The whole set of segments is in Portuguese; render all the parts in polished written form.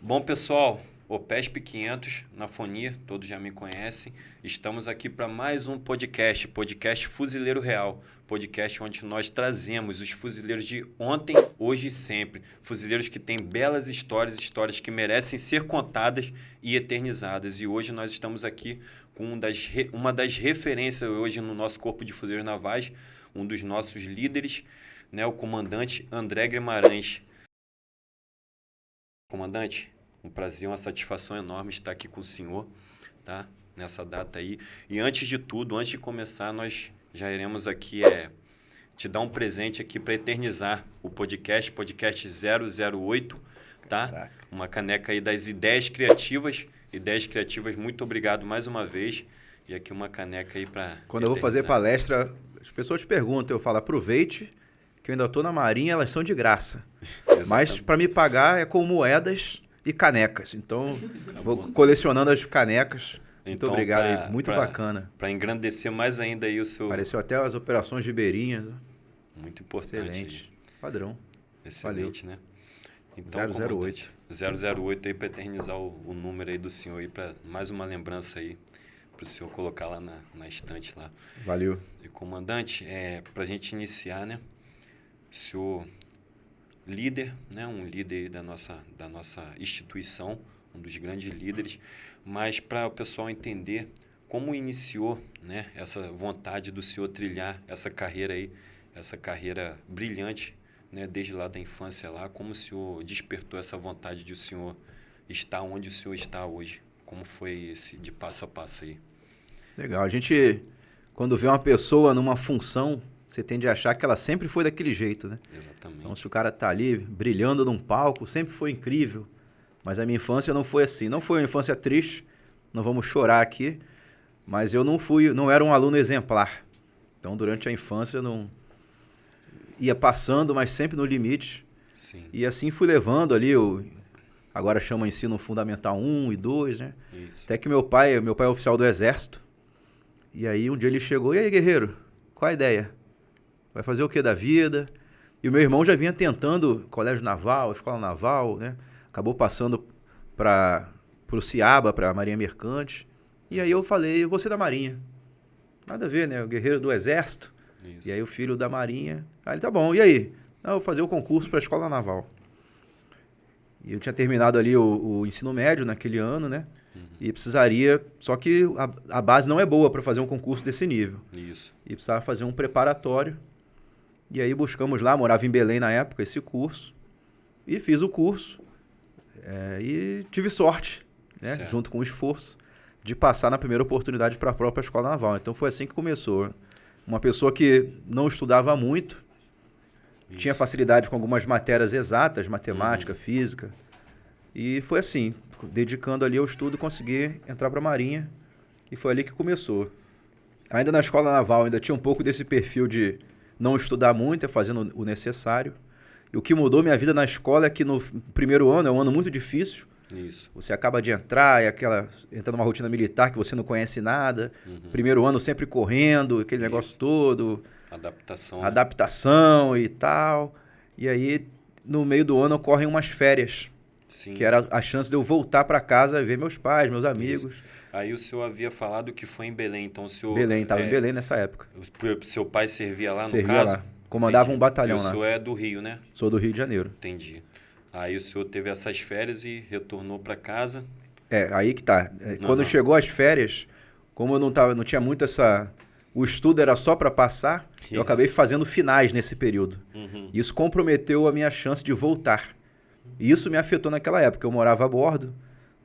Bom, pessoal, o PESP 500 na Foni, todos já me conhecem. Estamos aqui para mais um podcast Fuzileiro Real. Podcast onde nós trazemos os fuzileiros de ontem, hoje e sempre. Fuzileiros que têm belas histórias, histórias que merecem ser contadas e eternizadas. E hoje nós estamos aqui com uma das referências hoje no nosso Corpo de Fuzileiros Navais, um dos nossos líderes, né, o comandante André Guimarães. Comandante, um prazer, uma satisfação enorme estar aqui com o senhor, tá? Nessa data aí. E antes de tudo, antes de começar, nós já iremos aqui te dar um presente aqui para eternizar o podcast 008, tá? Caraca. Uma caneca aí das Ideias Criativas. Ideias Criativas, muito obrigado mais uma vez. E aqui uma caneca aí para Quando eu vou fazer palestra, as pessoas perguntam, eu falo, aproveite, que eu ainda estou na Marinha, elas são de graça. Mas para me pagar é com moedas e canecas. Então, vou colecionando as canecas. Muito obrigado, muito bacana. Para engrandecer mais ainda aí o seu... Apareceu até as operações ribeirinhas. Muito importante. Excelente. Padrão. Excelente, valeu. Né? Então, 008. 008 aí para eternizar o número aí do senhor aí, para mais uma lembrança aí, para o senhor colocar lá na estante lá. Valeu. E, comandante, para a gente iniciar, né? O senhor líder, né? Um líder aí da nossa instituição, um dos grandes líderes, mas para o pessoal entender como iniciou, né, essa vontade do senhor trilhar essa carreira aí, essa carreira brilhante, né, desde lá da infância lá, como o senhor despertou essa vontade de o senhor estar onde o senhor está hoje, como foi esse de passo a passo aí? Legal, a gente, quando vê uma pessoa numa função, você tende a achar que ela sempre foi daquele jeito, né? Exatamente. Então, se o cara tá ali brilhando num palco, sempre foi incrível. Mas a minha infância não foi assim. Não foi uma infância triste, não vamos chorar aqui, mas eu não era um aluno exemplar. Então, durante a infância, eu não ia passando, mas sempre no limite. Sim. E assim fui levando ali, agora chama ensino fundamental 1 e 2, né? Isso. Até que meu pai é oficial do Exército. E aí, um dia ele chegou, e aí, guerreiro, qual a ideia? Vai fazer o que da vida? E o meu irmão já vinha tentando colégio naval, escola naval, né? Acabou passando para o CIABA, para a Marinha Mercante. E aí eu falei, eu vou ser da Marinha. Nada a ver, né? O guerreiro do Exército. Isso. E aí o filho da Marinha. Aí ele, tá bom, e aí? Não, eu vou fazer o concurso para a escola naval. E eu tinha terminado ali o ensino médio naquele ano, né? Uhum. E precisaria... Só que a base não é boa para fazer um concurso desse nível. Isso. E precisava fazer um preparatório. E aí buscamos lá, morava em Belém na época, esse curso. E fiz o curso. E tive sorte, né, junto com o esforço, de passar na primeira oportunidade para a própria escola naval. Então foi assim que começou. Uma pessoa que não estudava muito, tinha facilidade com algumas matérias exatas, matemática, física. E foi assim, dedicando ali ao estudo, consegui entrar para a Marinha. E foi ali que começou. Ainda na escola naval, ainda tinha um pouco desse perfil de não estudar muito, fazendo o necessário. E o que mudou minha vida na escola é que no primeiro ano, é um ano muito difícil. Isso. Você acaba de entrar, entra numa rotina militar que você não conhece nada. Uhum. Primeiro ano sempre correndo, aquele negócio todo. Adaptação. E tal. E aí, no meio do ano, ocorrem umas férias. Sim. Que era a chance de eu voltar para casa e ver meus pais, meus amigos. Isso. Aí o senhor havia falado que foi em Belém, então o senhor... Belém, estava em Belém nessa época. Seu pai servia lá, servia no caso? Lá. Comandava um batalhão lá. E o senhor é do Rio, né? Sou do Rio de Janeiro. Entendi. Aí o senhor teve essas férias e retornou para casa? Aí que tá. Quando chegou as férias, como eu não tinha muito essa... O estudo era só para passar, eu acabei fazendo finais nesse período. Uhum. Isso comprometeu a minha chance de voltar. E isso me afetou naquela época. Eu morava a bordo.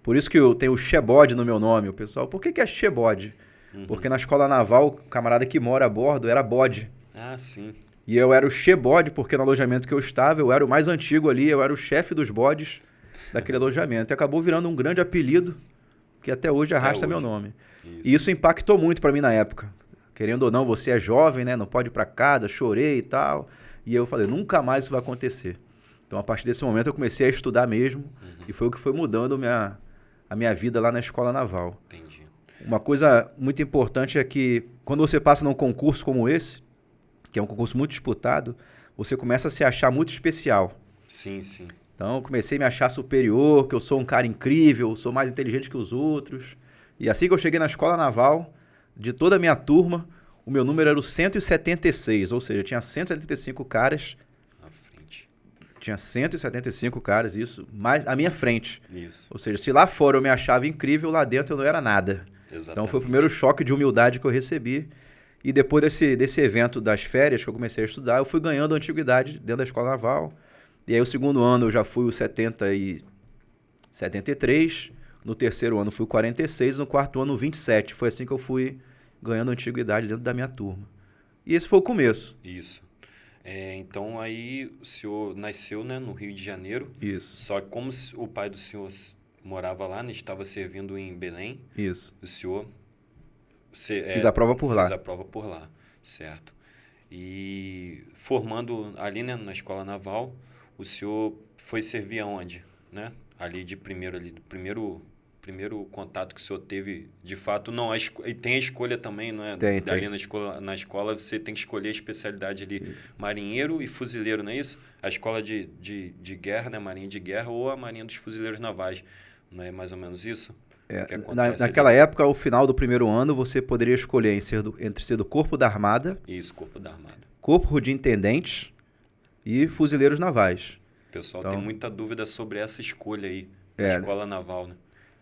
Por isso que eu tenho o Chebode no meu nome. O pessoal, por que é Chebode? Uhum. Porque na escola naval, o camarada que mora a bordo era bode. Ah, sim. E eu era o Chebode, porque no alojamento que eu estava, eu era o mais antigo ali, eu era o chefe dos bodes daquele alojamento. E acabou virando um grande apelido, que até hoje arrasta meu nome. Isso. E isso impactou muito para mim na época. Querendo ou não, você é jovem, né? Não pode ir para casa, chorei e tal. E eu falei, nunca mais isso vai acontecer. Então, a partir desse momento, eu comecei a estudar mesmo. Uhum. E foi o que foi mudando a minha vida lá na escola naval. Entendi. Uma coisa muito importante é que, quando você passa num concurso como esse, que é um concurso muito disputado, você começa a se achar muito especial. Sim, sim. Então, eu comecei a me achar superior, que eu sou um cara incrível, sou mais inteligente que os outros. E assim que eu cheguei na escola naval, de toda a minha turma, o meu número era o 176, ou seja, tinha 175 caras. À frente. Tinha 175 caras, isso, mais à minha frente. Isso. Ou seja, se lá fora eu me achava incrível, lá dentro eu não era nada. Exatamente. Então foi o primeiro choque de humildade que eu recebi. E depois desse evento das férias que eu comecei a estudar, eu fui ganhando antiguidade dentro da escola naval. E aí o segundo ano eu já fui o 73, no terceiro ano fui o 46, no quarto ano o 27. Foi assim que eu fui ganhando antiguidade dentro da minha turma. E esse foi o começo. Isso. Então aí o senhor nasceu, né, no Rio de Janeiro. Isso. Só que como o pai do senhor morava lá, né, estava servindo em Belém. Isso. O senhor... Fiz a prova por lá. Fiz a prova por lá, certo. E formando ali, né, na escola naval, o senhor foi servir aonde, né? Ali do primeiro contato que o senhor teve, de fato, não, e tem a escolha também, não é? Tem. Ali na escola você tem que escolher a especialidade ali, marinheiro e fuzileiro, não é isso? A escola de guerra, né, marinha de guerra, ou a marinha dos fuzileiros navais, não é mais ou menos isso? Naquela época, ao final do primeiro ano, você poderia escolher entre ser do Corpo da Armada. Isso, Corpo da Armada. Corpo de Intendentes e Fuzileiros Navais. O pessoal tem muita dúvida sobre essa escolha aí, na escola naval, né?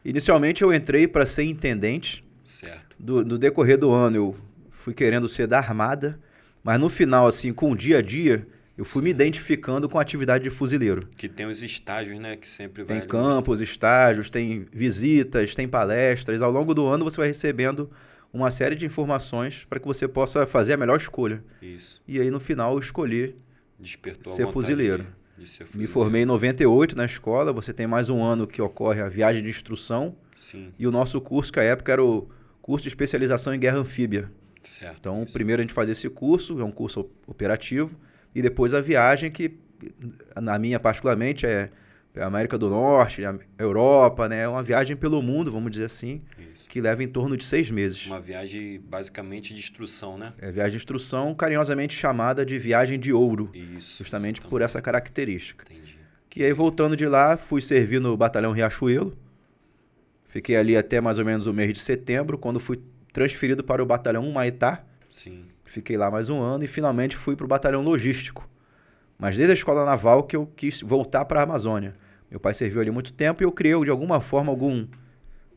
Inicialmente eu entrei para ser intendente. Certo. No decorrer do ano eu fui querendo ser da Armada, mas no final, assim, com o dia a dia, eu fui me identificando com a atividade de fuzileiro. Que tem os estágios, né? Que sempre vai... Tem campos, estágios, tem visitas, tem palestras. Ao longo do ano você vai recebendo uma série de informações para que você possa fazer a melhor escolha. Isso. E aí no final eu escolhi ser fuzileiro. De ser fuzileiro. Me formei em 98 na escola. Você tem mais um ano que ocorre a viagem de instrução. Sim. E o nosso curso, que à época era o curso de especialização em guerra anfíbia. Certo. Então, primeiro a gente fazia esse curso, é um curso operativo. E depois a viagem, que na minha particularmente é a América do Norte, a Europa, né? É uma viagem pelo mundo, vamos dizer assim, que leva em torno de 6 meses. Uma viagem basicamente de instrução, né? É viagem de instrução, carinhosamente chamada de viagem de ouro. Isso. Justamente por essa característica. Entendi. Que aí, voltando de lá, fui servir no Batalhão Riachuelo. Fiquei ali até mais ou menos o mês de setembro, quando fui transferido para o Batalhão Humaitá. Sim. Fiquei lá mais um ano e finalmente fui para o Batalhão Logístico. Mas desde a escola naval que eu quis voltar para a Amazônia. Meu pai serviu ali muito tempo e eu criei, de alguma forma, algum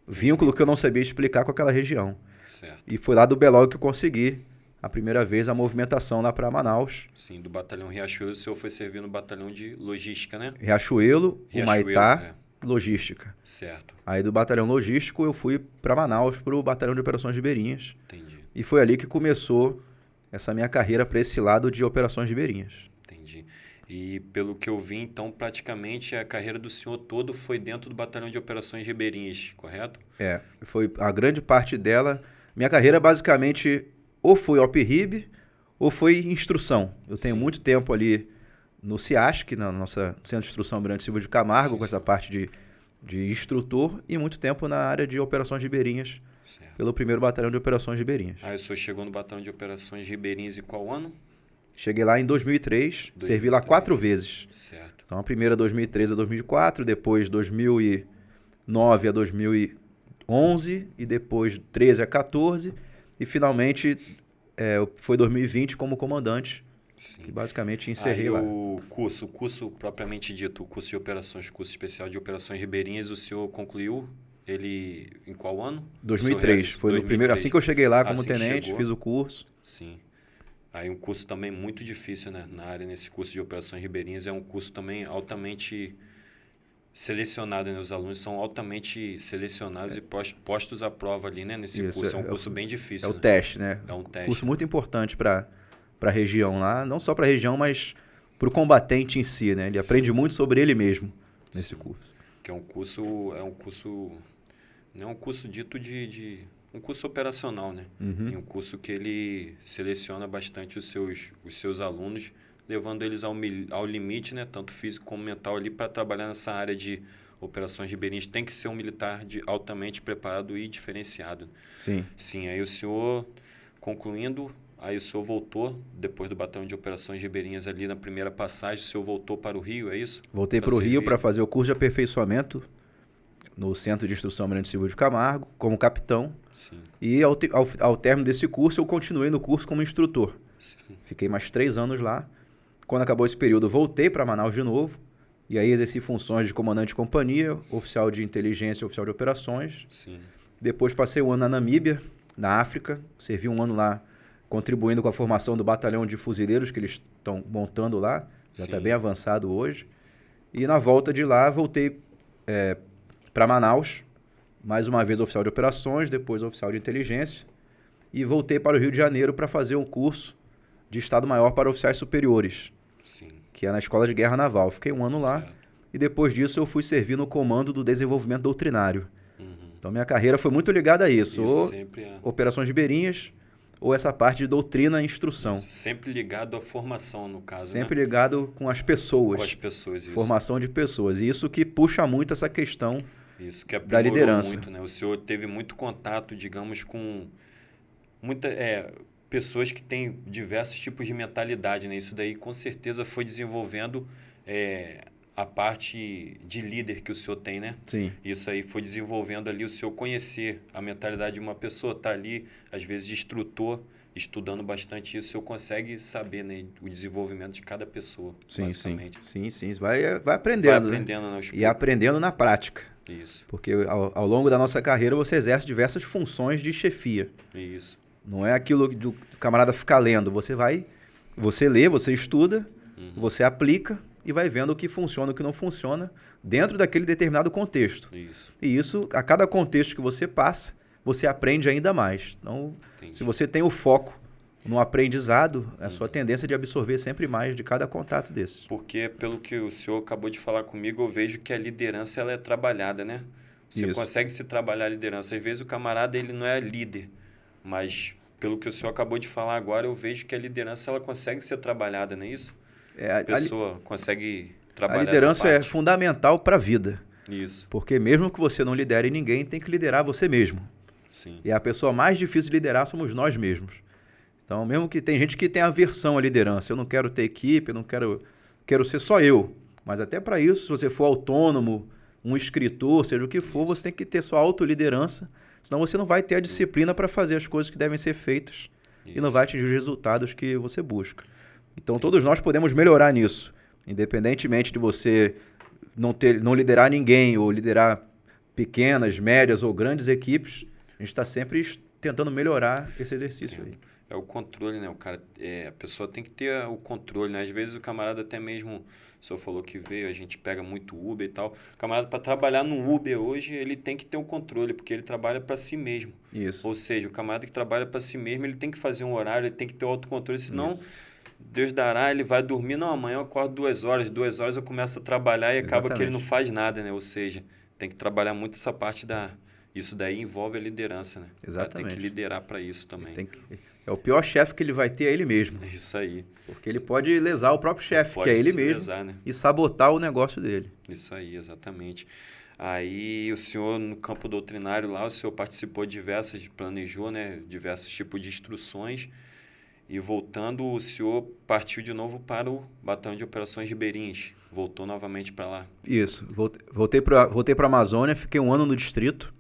vínculo que eu não sabia explicar com aquela região. Certo. E foi lá do Belói que eu consegui, a primeira vez, a movimentação lá para Manaus. Sim, do Batalhão Riachuelo, o senhor foi servir no Batalhão de Logística, né? Riachuelo, Humaitá, Logística. Certo. Aí do Batalhão Logístico eu fui para Manaus, para o Batalhão de Operações Ribeirinhas. Entendi. E foi ali que começou essa minha carreira para esse lado de Operações Ribeirinhas. Entendi. E pelo que eu vi, então, praticamente a carreira do senhor todo foi dentro do Batalhão de Operações Ribeirinhas, correto? Foi a grande parte dela. Minha carreira basicamente ou foi OpRib ou foi instrução. Eu tenho muito tempo ali no CIASC, na nossa Centro de Instrução Almirante Silva de Camargo, com essa parte de instrutor, e muito tempo na área de Operações Ribeirinhas, pelo primeiro Batalhão de Operações Ribeirinhas. O senhor chegou no Batalhão de Operações Ribeirinhas em qual ano? Cheguei lá em 2003, servi lá 4 vezes. Certo. Então a primeira 2013 a 2004, depois 2009 a 2011 e depois 13 a 14 e finalmente foi 2020 como comandante. Sim. Que basicamente encerrei lá. O curso propriamente dito, o curso de operações, curso especial de operações ribeirinhas, o senhor concluiu ele em qual ano? 2003, foi 2003. No primeiro, assim que eu cheguei lá como tenente, fiz o curso. Sim. Aí um curso também muito difícil, né? Na área, nesse curso de operações ribeirinhas, é um curso também altamente selecionado, né? Os alunos são altamente selecionados e postos à prova ali, né? Nesse curso. É um curso bem difícil. É o teste, né? É um teste. Curso muito importante para a região lá, não só para a região, mas para o combatente em si, né? Ele aprende muito sobre ele mesmo nesse curso. Que é um curso, não é um curso dito um curso operacional, né? É um curso que ele seleciona bastante os seus alunos, levando eles ao limite, né? Tanto físico como mental ali, para trabalhar nessa área de operações ribeirinhas. Tem que ser um militar altamente preparado e diferenciado. Sim. Sim, aí o senhor, concluindo aí o senhor voltou, depois do Batalhão de Operações Ribeirinhas ali na primeira passagem, o senhor voltou para o Rio, é isso? Voltei para o Rio para fazer o curso de aperfeiçoamento no Centro de Instrução Almirante Silva de Camargo, como capitão. Sim. E ao término desse curso, eu continuei no curso como instrutor. Sim. Fiquei mais 3 anos lá. Quando acabou esse período, eu voltei para Manaus de novo. E aí exerci funções de comandante de companhia, oficial de inteligência e oficial de operações. Sim. Depois passei um ano na Namíbia, na África. Servi um ano lá, contribuindo com a formação do batalhão de fuzileiros que eles estão montando lá. Já está bem avançado hoje. E na volta de lá, voltei para Manaus. Mais uma vez oficial de operações, depois oficial de inteligência. E voltei para o Rio de Janeiro para fazer um curso de Estado-Maior para oficiais superiores. Sim. Que é na Escola de Guerra Naval. Fiquei um ano lá. Certo. E depois disso eu fui servir no comando do desenvolvimento doutrinário. Então minha carreira foi muito ligada a isso. Ou operações ribeirinhas, ou essa parte de doutrina e instrução. Isso. Sempre ligado à formação, no caso, Sempre ligado com as pessoas. Com as pessoas, isso. Formação de pessoas. E isso que puxa muito essa questão isso, que da liderança. Muito, né? O senhor teve muito contato, digamos, com pessoas que têm diversos tipos de mentalidade, né? Isso daí com certeza foi desenvolvendo a parte de líder que o senhor tem, né? Sim. Isso aí foi desenvolvendo ali o senhor conhecer a mentalidade de uma pessoa, tá ali, às vezes de instrutor, estudando bastante isso, o senhor consegue saber, né, o desenvolvimento de cada pessoa, basicamente. Sim. Vai aprendendo, vai aprendendo, né? E aprendendo na prática. Isso. Porque ao longo da nossa carreira você exerce diversas funções de chefia. Isso. Não é aquilo do camarada ficar lendo. Você lê, você estuda, você aplica e vai vendo o que funciona e o que não funciona dentro daquele determinado contexto. Isso. E isso, a cada contexto que você passa, você aprende ainda mais. Então, se você tem o foco no aprendizado, a sua tendência é de absorver sempre mais de cada contato desses. Porque, pelo que o senhor acabou de falar comigo, eu vejo que a liderança ela é trabalhada, né? Você consegue se trabalhar a liderança. Às vezes o camarada ele não é líder, mas pelo que o senhor acabou de falar agora, eu vejo que a liderança ela consegue ser trabalhada, não é isso? A pessoa consegue trabalhar essa parte. A liderança é fundamental para a vida. Isso. Porque mesmo que você não lidere ninguém, tem que liderar você mesmo. Sim. E a pessoa mais difícil de liderar somos nós mesmos. Então, mesmo que tem gente que tem aversão à liderança, eu não quero ter equipe, eu não quero ser só eu. Mas até para isso, se você for autônomo, um escritor, seja o que for, você tem que ter sua autoliderança, senão você não vai ter a disciplina para fazer as coisas que devem ser feitas e não vai atingir os resultados que você busca. Então, todos nós podemos melhorar nisso, independentemente de você não liderar ninguém ou liderar pequenas, médias ou grandes equipes, a gente está sempre tentando melhorar esse exercício aí. É o controle, né? A pessoa tem que ter o controle, né? Às vezes o camarada até mesmo, o senhor falou que veio, a gente pega muito Uber e tal. O camarada, para trabalhar no Uber hoje, ele tem que ter o controle, porque ele trabalha para si mesmo. Isso. Ou seja, o camarada que trabalha para si mesmo, ele tem que fazer um horário, ele tem que ter o autocontrole, senão Deus dará, ele vai dormir, não, amanhã eu acordo 2 horas eu começo a trabalhar e acaba que ele não faz nada, né? Ou seja, tem que trabalhar muito essa parte isso daí envolve a liderança, né? Exatamente. Tem que liderar para isso também. É o pior chefe que ele vai ter, é ele mesmo. É isso aí. Porque ele pode lesar o próprio chefe, que é ele mesmo, lesar, né? E sabotar o negócio dele. Isso aí, exatamente. Aí o senhor, no campo doutrinário lá, o senhor participou de planejou, né, diversos tipos de instruções. E voltando, o senhor partiu de novo para o Batalhão de Operações Ribeirinhas. Voltou novamente para lá. Isso. Voltei para a Amazônia, fiquei 1 ano no distrito.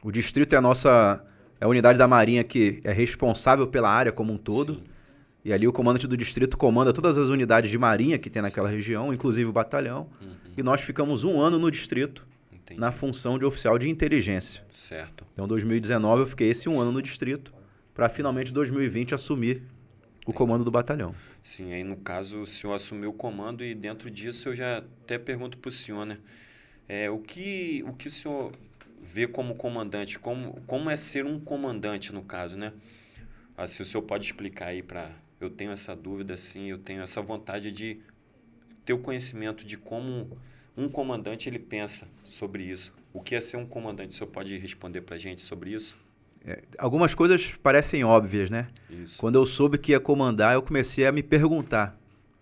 O distrito é a unidade da Marinha que é responsável pela área como um todo. Sim. E ali o comandante do distrito comanda todas as unidades de Marinha que tem naquela região, inclusive o batalhão. E nós ficamos 1 ano no distrito, na função de oficial de inteligência. Certo. Então, em 2019, eu fiquei esse 1 ano no distrito, para finalmente, em 2020, assumir o comando do batalhão. Sim, aí no caso, o senhor assumiu o comando e dentro disso eu já até pergunto para o senhor, né? O que o senhor vê como comandante? Como é ser um comandante, no caso, né? Assim, o senhor pode explicar aí para... Eu tenho essa dúvida, sim, eu tenho essa vontade de ter o conhecimento de como um comandante ele pensa sobre isso. O que é ser um comandante? O senhor pode responder para a gente sobre isso? Algumas coisas parecem óbvias, né? Isso. Quando eu soube que ia comandar, eu comecei a me perguntar: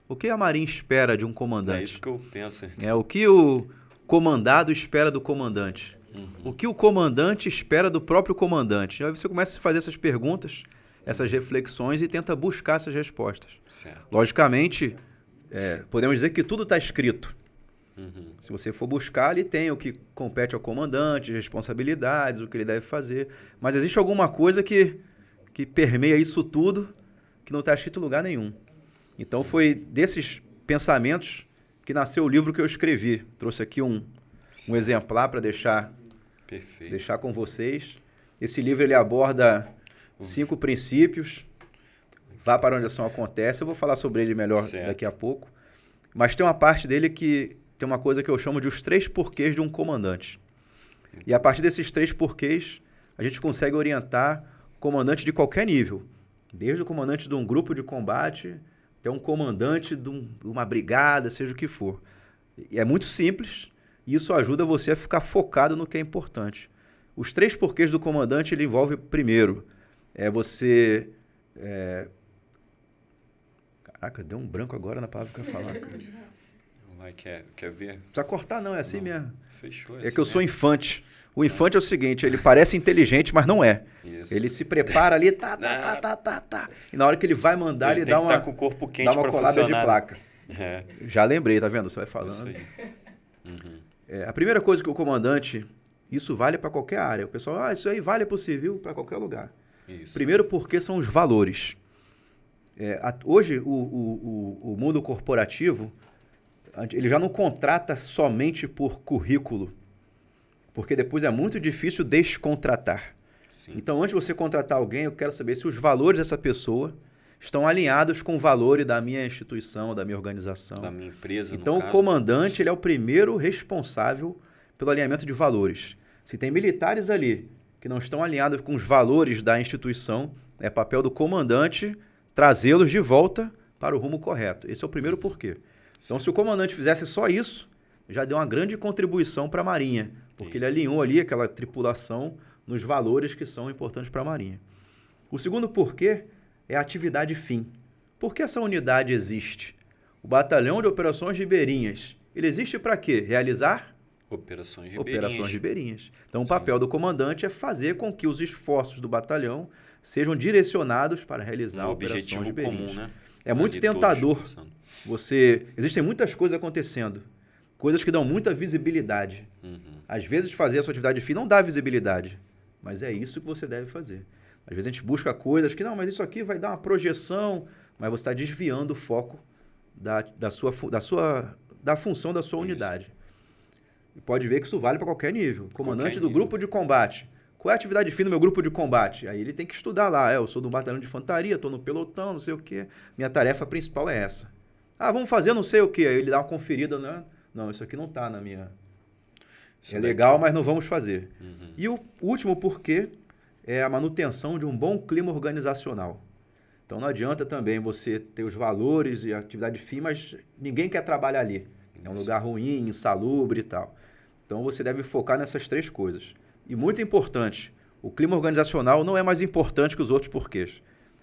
o que a Marinha espera de um comandante? É isso que eu penso. O que o comandado espera do comandante? O que o comandante espera do próprio comandante? Aí você começa a fazer essas perguntas essas reflexões e tenta buscar essas respostas. Certo. Logicamente, podemos dizer que tudo está escrito. Uhum. Se você for buscar, ali tem o que compete ao comandante, responsabilidades, o que ele deve fazer. Mas existe alguma coisa que permeia isso tudo que não está escrito em lugar nenhum. Então foi desses pensamentos que nasceu o livro que eu escrevi. Trouxe aqui um exemplar para deixar com vocês. Esse livro ele aborda 5 princípios. Vá para onde a ação acontece. Eu vou falar sobre ele melhor daqui a pouco. Mas tem uma parte dele que tem uma coisa que eu chamo de os 3 porquês de um comandante. E a partir desses 3 porquês, a gente consegue orientar o comandante de qualquer nível. Desde o comandante de um grupo de combate até um comandante de uma brigada, seja o que for. E é muito simples e isso ajuda você a ficar focado no que é importante. Os 3 porquês do comandante, ele envolve, primeiro, você... Caraca, deu um branco agora na palavra que eu ia falar, cara. Quer ver? Não precisa cortar, não, é assim mesmo. Fechou. É que eu sou infante. O infante é o seguinte, ele parece inteligente, mas não é. Isso. Ele se prepara ali, tá. E na hora que ele vai mandar, ele dá uma, com o corpo quente dá uma colada funcionar. de placa. É. Já lembrei, tá vendo? Você vai falando. Isso aí. Uhum. A primeira coisa que o comandante, isso vale para qualquer área. O pessoal, isso aí vale para o civil, para qualquer lugar. Isso. Primeiro porque são os valores. Hoje, o mundo corporativo, ele já não contrata somente por currículo, porque depois é muito difícil descontratar. Sim. Então, antes de você contratar alguém, eu quero saber se os valores dessa pessoa estão alinhados com o valor da minha instituição, da minha organização. Da minha empresa, então, o comandante ele é o primeiro responsável pelo alinhamento de valores. Se tem militares ali que não estão alinhados com os valores da instituição, é papel do comandante trazê-los de volta para o rumo correto. Esse é o primeiro porquê. Então, se o comandante fizesse só isso, já deu uma grande contribuição para a Marinha, porque ele alinhou ali aquela tripulação nos valores que são importantes para a Marinha. O segundo porquê é a atividade fim. Por que essa unidade existe? O Batalhão de Operações Ribeirinhas, ele existe para quê? Realizar operações ribeirinhas. Então, o papel do comandante é fazer com que os esforços do batalhão sejam direcionados para realizar operações ribeirinhas. Comum, né? É muito tentador. Existem muitas coisas acontecendo, coisas que dão muita visibilidade. Uhum. Às vezes, fazer a sua atividade fim não dá visibilidade, mas é isso que você deve fazer. Às vezes, a gente busca coisas que, mas isso aqui vai dar uma projeção, mas você está desviando o foco da função da sua unidade. E pode ver que isso vale para qualquer nível. Comandante do grupo de combate. Qual é a atividade fim do meu grupo de combate? Aí ele tem que estudar lá. Eu sou de um batalhão de infantaria, estou no pelotão, não sei o quê. Minha tarefa principal é essa. Vamos fazer não sei o quê. Aí ele dá uma conferida, né? Não, isso aqui não está na minha... Isso é legal, mas não vamos fazer. Uhum. E o último porquê é a manutenção de um bom clima organizacional. Então não adianta também você ter os valores e a atividade fim, mas ninguém quer trabalhar ali. É um lugar ruim, insalubre e tal. Então você deve focar nessas 3 coisas. E muito importante, o clima organizacional não é mais importante que os outros porquês.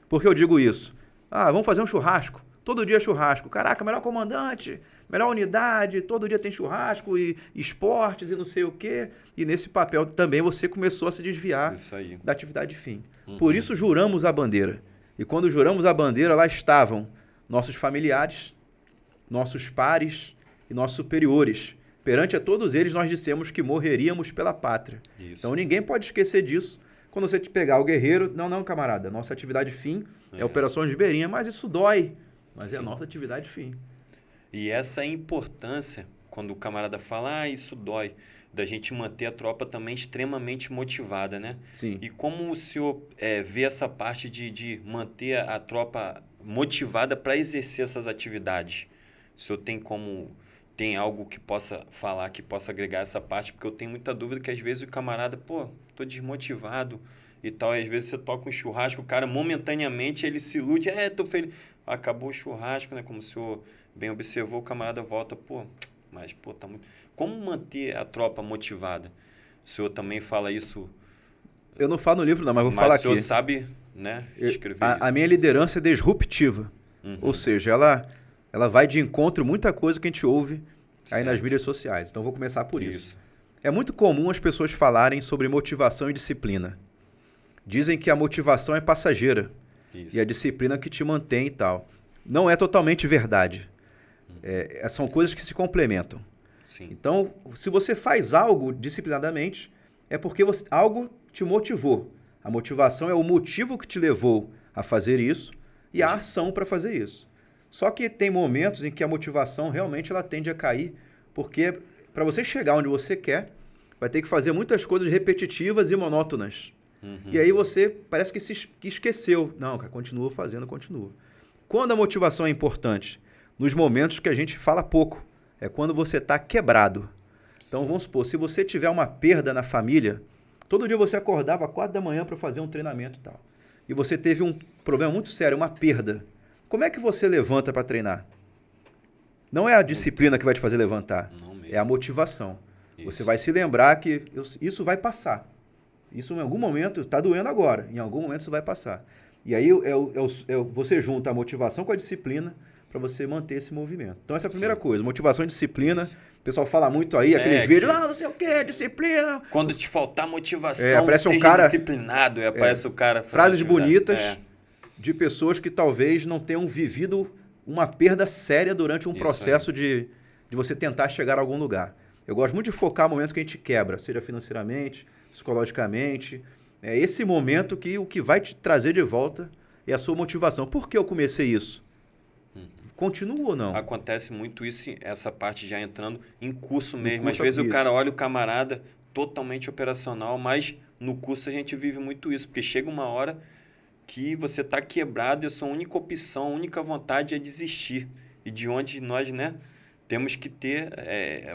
Por que eu digo isso? Vamos fazer um churrasco. Todo dia é churrasco. Caraca, melhor comandante, melhor unidade, todo dia tem churrasco e esportes e não sei o quê. E nesse papel também você começou a se desviar da atividade fim. Uhum. Por isso juramos a bandeira. E quando juramos a bandeira, lá estavam nossos familiares, nossos pares e nossos superiores. Perante a todos eles, nós dissemos que morreríamos pela pátria. Isso. Então, ninguém pode esquecer disso. Quando você pegar o guerreiro, não, camarada, nossa atividade fim é operações ribeirinhas, mas isso dói. Mas Sim. É a nossa atividade fim. E essa é a importância, quando o camarada fala, isso dói, da gente manter a tropa também extremamente motivada, né? Sim. E como o senhor vê essa parte de manter a tropa motivada para exercer essas atividades? O senhor tem algo que possa falar, que possa agregar essa parte? Porque eu tenho muita dúvida que às vezes o camarada, tô desmotivado e tal. E às vezes você toca um churrasco, o cara momentaneamente ele se ilude, tô feliz. Acabou o churrasco, né? Como o senhor bem observou, o camarada volta, tá muito... Como manter a tropa motivada? O senhor também fala isso? Eu não falo no livro não, mas vou falar aqui. Mas o senhor sabe, né, escrever isso. A minha liderança é disruptiva. Uhum. Ou seja, ela vai de encontro muita coisa que a gente ouve aí nas mídias sociais. Então, vou começar por isso. É muito comum as pessoas falarem sobre motivação e disciplina. Dizem que a motivação é passageira, Isso. E a disciplina que te mantém e tal. Não é totalmente verdade. São coisas que se complementam. Sim. Então, se você faz algo disciplinadamente, é porque algo te motivou. A motivação é o motivo que te levou a fazer isso e a ação para fazer isso. Só que tem momentos em que a motivação realmente ela tende a cair, porque para você chegar onde você quer, vai ter que fazer muitas coisas repetitivas e monótonas. E aí você parece que esqueceu. Não, cara, continua fazendo, continua. Quando a motivação é importante? Nos momentos que a gente fala pouco. É quando você está quebrado. Então, vamos supor, se você tiver uma perda na família, todo dia você acordava às 4 da manhã para fazer um treinamento e tal. E você teve um problema muito sério, uma perda. Como é que você levanta para treinar? Não é a disciplina que vai te fazer levantar. É a motivação. Isso. Você vai se lembrar que isso vai passar. Isso em algum momento está doendo agora. Em algum momento isso vai passar. E aí você junta a motivação com a disciplina para você manter esse movimento. Então essa é a primeira coisa. Motivação e disciplina. Isso. O pessoal fala muito aí, aquele vídeo, não sei o que, disciplina. Quando te faltar motivação, parece seja um cara, disciplinado. Aparece o cara... Frases bonitas de pessoas que talvez não tenham vivido uma perda séria durante um processo de você tentar chegar a algum lugar. Eu gosto muito de focar no momento que a gente quebra, seja financeiramente, psicologicamente. É esse momento que o que vai te trazer de volta é a sua motivação. Por que eu comecei isso? Continua ou não? Acontece muito isso, essa parte já entrando em curso mesmo. Às vezes o cara olha o camarada totalmente operacional, mas no curso a gente vive muito isso, porque chega uma hora que você está quebrado e a sua única opção, a única vontade é desistir. E de onde nós, temos que ter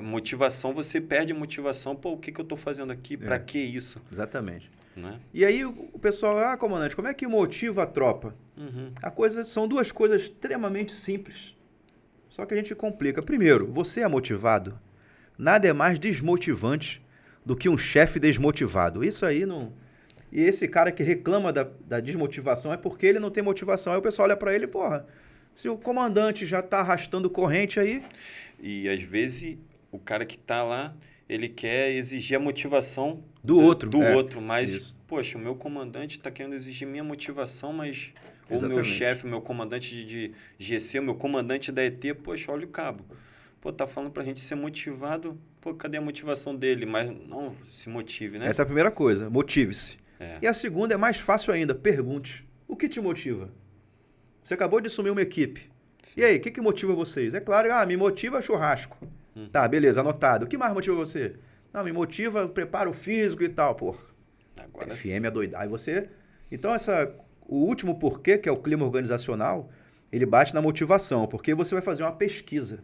motivação, você perde a motivação. Pô, o que eu estou fazendo aqui? Para que isso? Exatamente. Né? E aí o pessoal, comandante, como é que motiva a tropa? São duas coisas extremamente simples. Só que a gente complica. Primeiro, você é motivado? Nada é mais desmotivante do que um chefe desmotivado. Isso aí não... E esse cara que reclama da desmotivação é porque ele não tem motivação. Aí o pessoal olha para ele, porra, se o comandante já está arrastando corrente aí... E às vezes o cara que está lá, ele quer exigir a motivação do outro, mas, isso. Poxa, o meu comandante está querendo exigir minha motivação, mas... Exatamente. Ou o meu chefe, o meu comandante de GC, o meu comandante da ET, poxa, olha o cabo. Pô, tá falando pra gente ser motivado, pô, cadê a motivação dele? Mas não se motive, né? Essa é a primeira coisa, motive-se. E a segunda é mais fácil ainda, pergunte. O que te motiva? Você acabou de assumir uma equipe. Sim. E aí, o que motiva vocês? É claro, me motiva churrasco. Tá, beleza, anotado. O que mais motiva você? Não, me motiva o preparo físico e tal, pô. Agora FM é doidar. Aí você... Então, o último porquê, que é o clima organizacional, ele bate na motivação, porque você vai fazer uma pesquisa.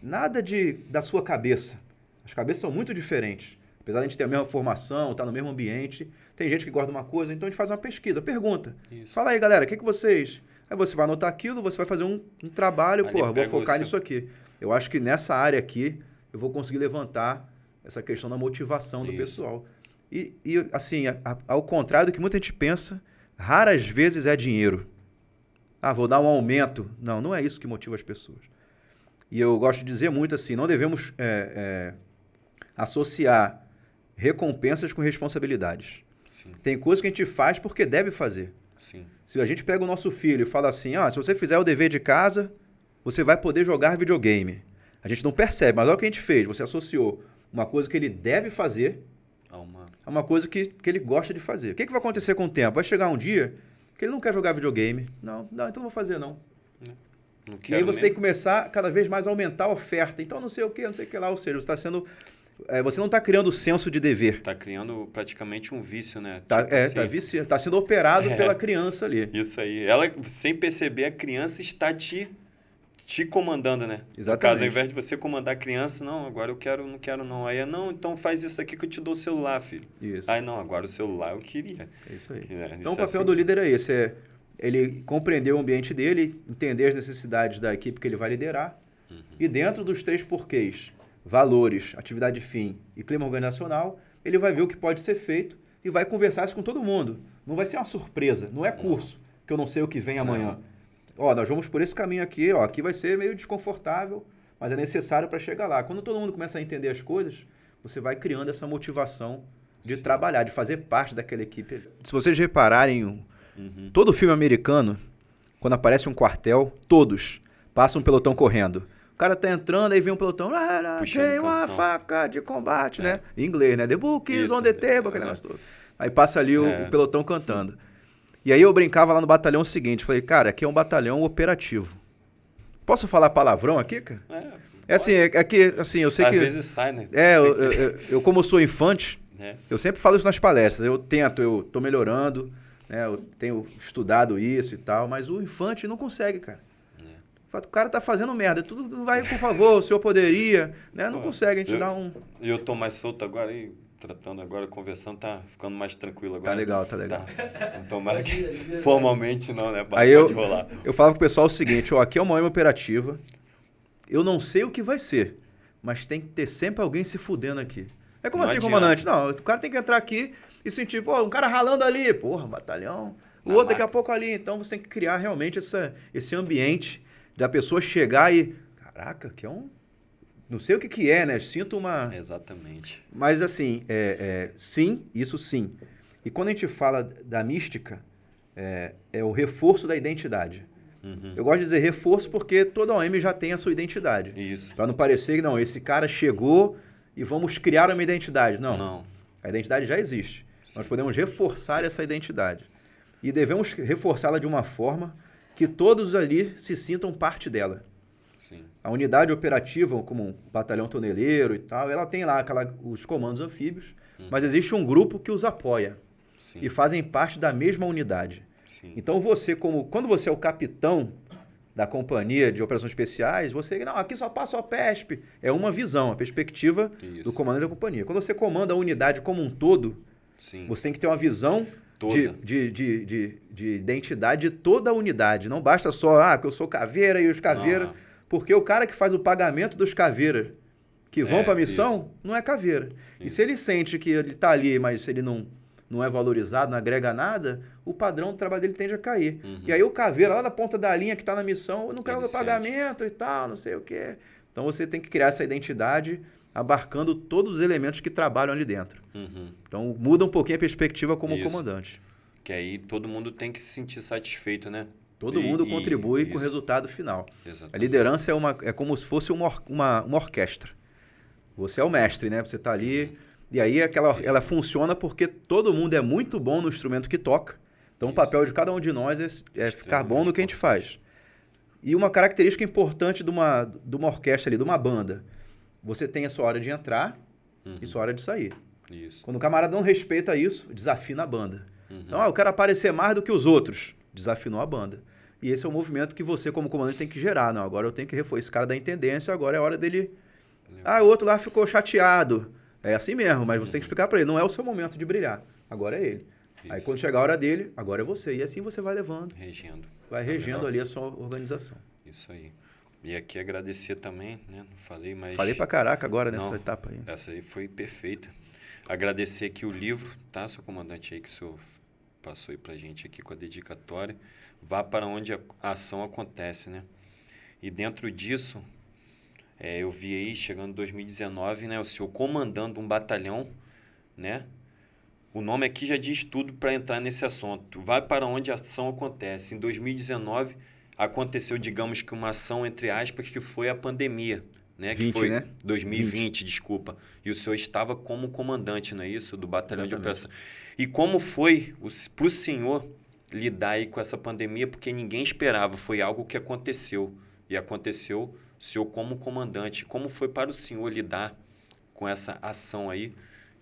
Nada da sua cabeça. As cabeças são muito diferentes. Apesar de a gente ter a mesma formação, estar no mesmo ambiente, tem gente que gosta de uma coisa, então a gente faz uma pesquisa, pergunta. Isso. Fala aí, galera, o que vocês... Aí você vai anotar aquilo, você vai fazer um trabalho, vou focar nisso aqui. Eu acho que nessa área aqui, eu vou conseguir levantar essa questão da motivação do pessoal. E assim, ao contrário do que muita gente pensa, raras vezes é dinheiro. Vou dar um aumento. Não é isso que motiva as pessoas. E eu gosto de dizer muito assim, não devemos associar recompensas com responsabilidades. Sim. Tem coisas que a gente faz porque deve fazer. Sim. Se a gente pega o nosso filho e fala assim, se você fizer o dever de casa, você vai poder jogar videogame. A gente não percebe, mas olha o que a gente fez. Você associou uma coisa que ele deve fazer a uma coisa que ele gosta de fazer. O que vai acontecer com o tempo? Vai chegar um dia que ele não quer jogar videogame. Não, então não vou fazer, não. Não e aí você tem que começar cada vez mais a aumentar a oferta. Então não sei o que lá. Ou seja, você não está criando o senso de dever. Está criando praticamente um vício, né? Está sendo operado pela criança ali. Isso aí. Ela, sem perceber, a criança está te comandando, né? Exatamente. No caso, ao invés de você comandar a criança, não, agora eu quero, não quero não. Aí, não, então faz isso aqui que eu te dou o celular, filho. Isso. Aí, não, agora o celular eu queria. É isso aí. Então, o papel do líder é esse, ele compreender o ambiente dele, entender as necessidades da equipe que ele vai liderar, e dentro dos 3 porquês, valores, atividade fim e clima organizacional, ele vai ver o que pode ser feito e vai conversar isso com todo mundo. Não vai ser uma surpresa, não é curso, que eu não sei o que vem amanhã. Nós vamos por esse caminho aqui, aqui vai ser meio desconfortável, mas é necessário para chegar lá. Quando todo mundo começa a entender as coisas, você vai criando essa motivação de trabalhar, de fazer parte daquela equipe. Se vocês repararem Todo filme americano, quando aparece um quartel, todos passam um pelotão correndo. O cara tá entrando, aí vem um pelotão, tem uma faca de combate, né? Em inglês, né? The book is on the table, aquele negócio todo. Aí passa ali o pelotão cantando. E aí eu brincava lá no batalhão o seguinte, falei, cara, aqui é um batalhão operativo. Posso falar palavrão aqui, cara? Assim, eu sei que... Às vezes sai, né? Eu como sou infante, eu sempre falo isso nas palestras, eu tô melhorando, né? Eu tenho estudado isso e tal, mas o infante não consegue, cara. O cara tá fazendo merda, tudo vai, por favor, o senhor poderia, né? Não consegue, a gente dá um... E eu tô mais solto agora aí, tratando agora, conversando, tá ficando mais tranquilo agora. Tá legal. Não tô mais... Formalmente não, né? Aí pode rolar. Eu falava pro pessoal o seguinte, aqui é uma OM operativa, eu não sei o que vai ser, mas tem que ter sempre alguém se fudendo aqui. É como assim, comandante? Não, o cara tem que entrar aqui e sentir, um cara ralando ali, batalhão. O outro daqui a pouco ali. Então você tem que criar realmente esse ambiente da pessoa chegar e... Caraca, que é um... Não sei o que é, né? Sinto uma... Exatamente. Mas assim, sim, isso sim. E quando a gente fala da mística, é o reforço da identidade. Eu gosto de dizer reforço porque toda OM já tem a sua identidade. Isso. Para não parecer que, não, esse cara chegou e vamos criar uma identidade. Não. A identidade já existe. Sim. Nós podemos reforçar essa identidade. E devemos reforçá-la de uma forma que todos ali se sintam parte dela. Sim. A unidade operativa, como um batalhão toneleiro e tal, ela tem lá os comandos anfíbios, mas existe um grupo que os apoia. Sim. E fazem parte da mesma unidade. Sim. Então quando você é o capitão da companhia de operações especiais, aqui só passa o PESP. É uma visão, a perspectiva do comandante da companhia. Quando você comanda a unidade como um todo, você tem que ter uma visão de identidade de toda a unidade. Não basta só, que eu sou caveira e os caveira. Porque o cara que faz o pagamento dos caveiras que vão para a missão não é caveira. E se ele sente que ele está ali, mas ele não é valorizado, não agrega nada, o padrão do trabalho dele tende a cair. E aí o caveira lá da ponta da linha que está na missão, não quer o pagamento e tal, não sei o quê. Então você tem que criar essa identidade abarcando todos os elementos que trabalham ali dentro. Então muda um pouquinho a perspectiva como comandante. Que aí todo mundo tem que se sentir satisfeito, né? Todo mundo contribui com o resultado final. Exatamente. A liderança é como se fosse uma orquestra. Você é o mestre, né? Você está ali... E aí ela funciona porque todo mundo é muito bom no instrumento que toca. Então o papel de cada um de nós é ficar bom no que a gente faz. E uma característica importante de uma orquestra ali, de uma banda. Você tem a sua hora de entrar e sua hora de sair. Isso. Quando o camarada não respeita isso, desafina a banda. Então, eu quero aparecer mais do que os outros. Desafinou a banda. E esse é o movimento que você, como comandante, tem que gerar. Não, agora eu tenho que reforçar. Esse cara da intendência, agora é a hora dele... o outro lá ficou chateado. É assim mesmo, mas você tem que explicar para ele. Não é o seu momento de brilhar. Agora é ele. Isso. Aí quando chegar a hora dele, agora é você. E assim você vai levando. Regendo. Vai regendo ali a sua organização. Isso aí. E aqui agradecer também, né? Não falei, mas... Falei pra caraca agora nessa etapa aí. Essa aí foi perfeita. Agradecer aqui o livro, tá, seu comandante aí, que o senhor passou aí pra gente aqui com a dedicatória. Vá para onde a ação acontece, né? E dentro disso, eu vi aí, chegando em 2019, né? O senhor comandando um batalhão, né? O nome aqui já diz tudo para entrar nesse assunto. Vai para onde a ação acontece. Em 2019, aconteceu, digamos que uma ação, entre aspas, que foi a pandemia. Né? 20, que foi né? 2020, desculpa. E o senhor estava como comandante, não é isso? Do batalhão de operação. E como foi para o senhor lidar aí com essa pandemia? Porque ninguém esperava, foi algo que aconteceu. E aconteceu o senhor como comandante. Como foi para o senhor lidar com essa ação aí?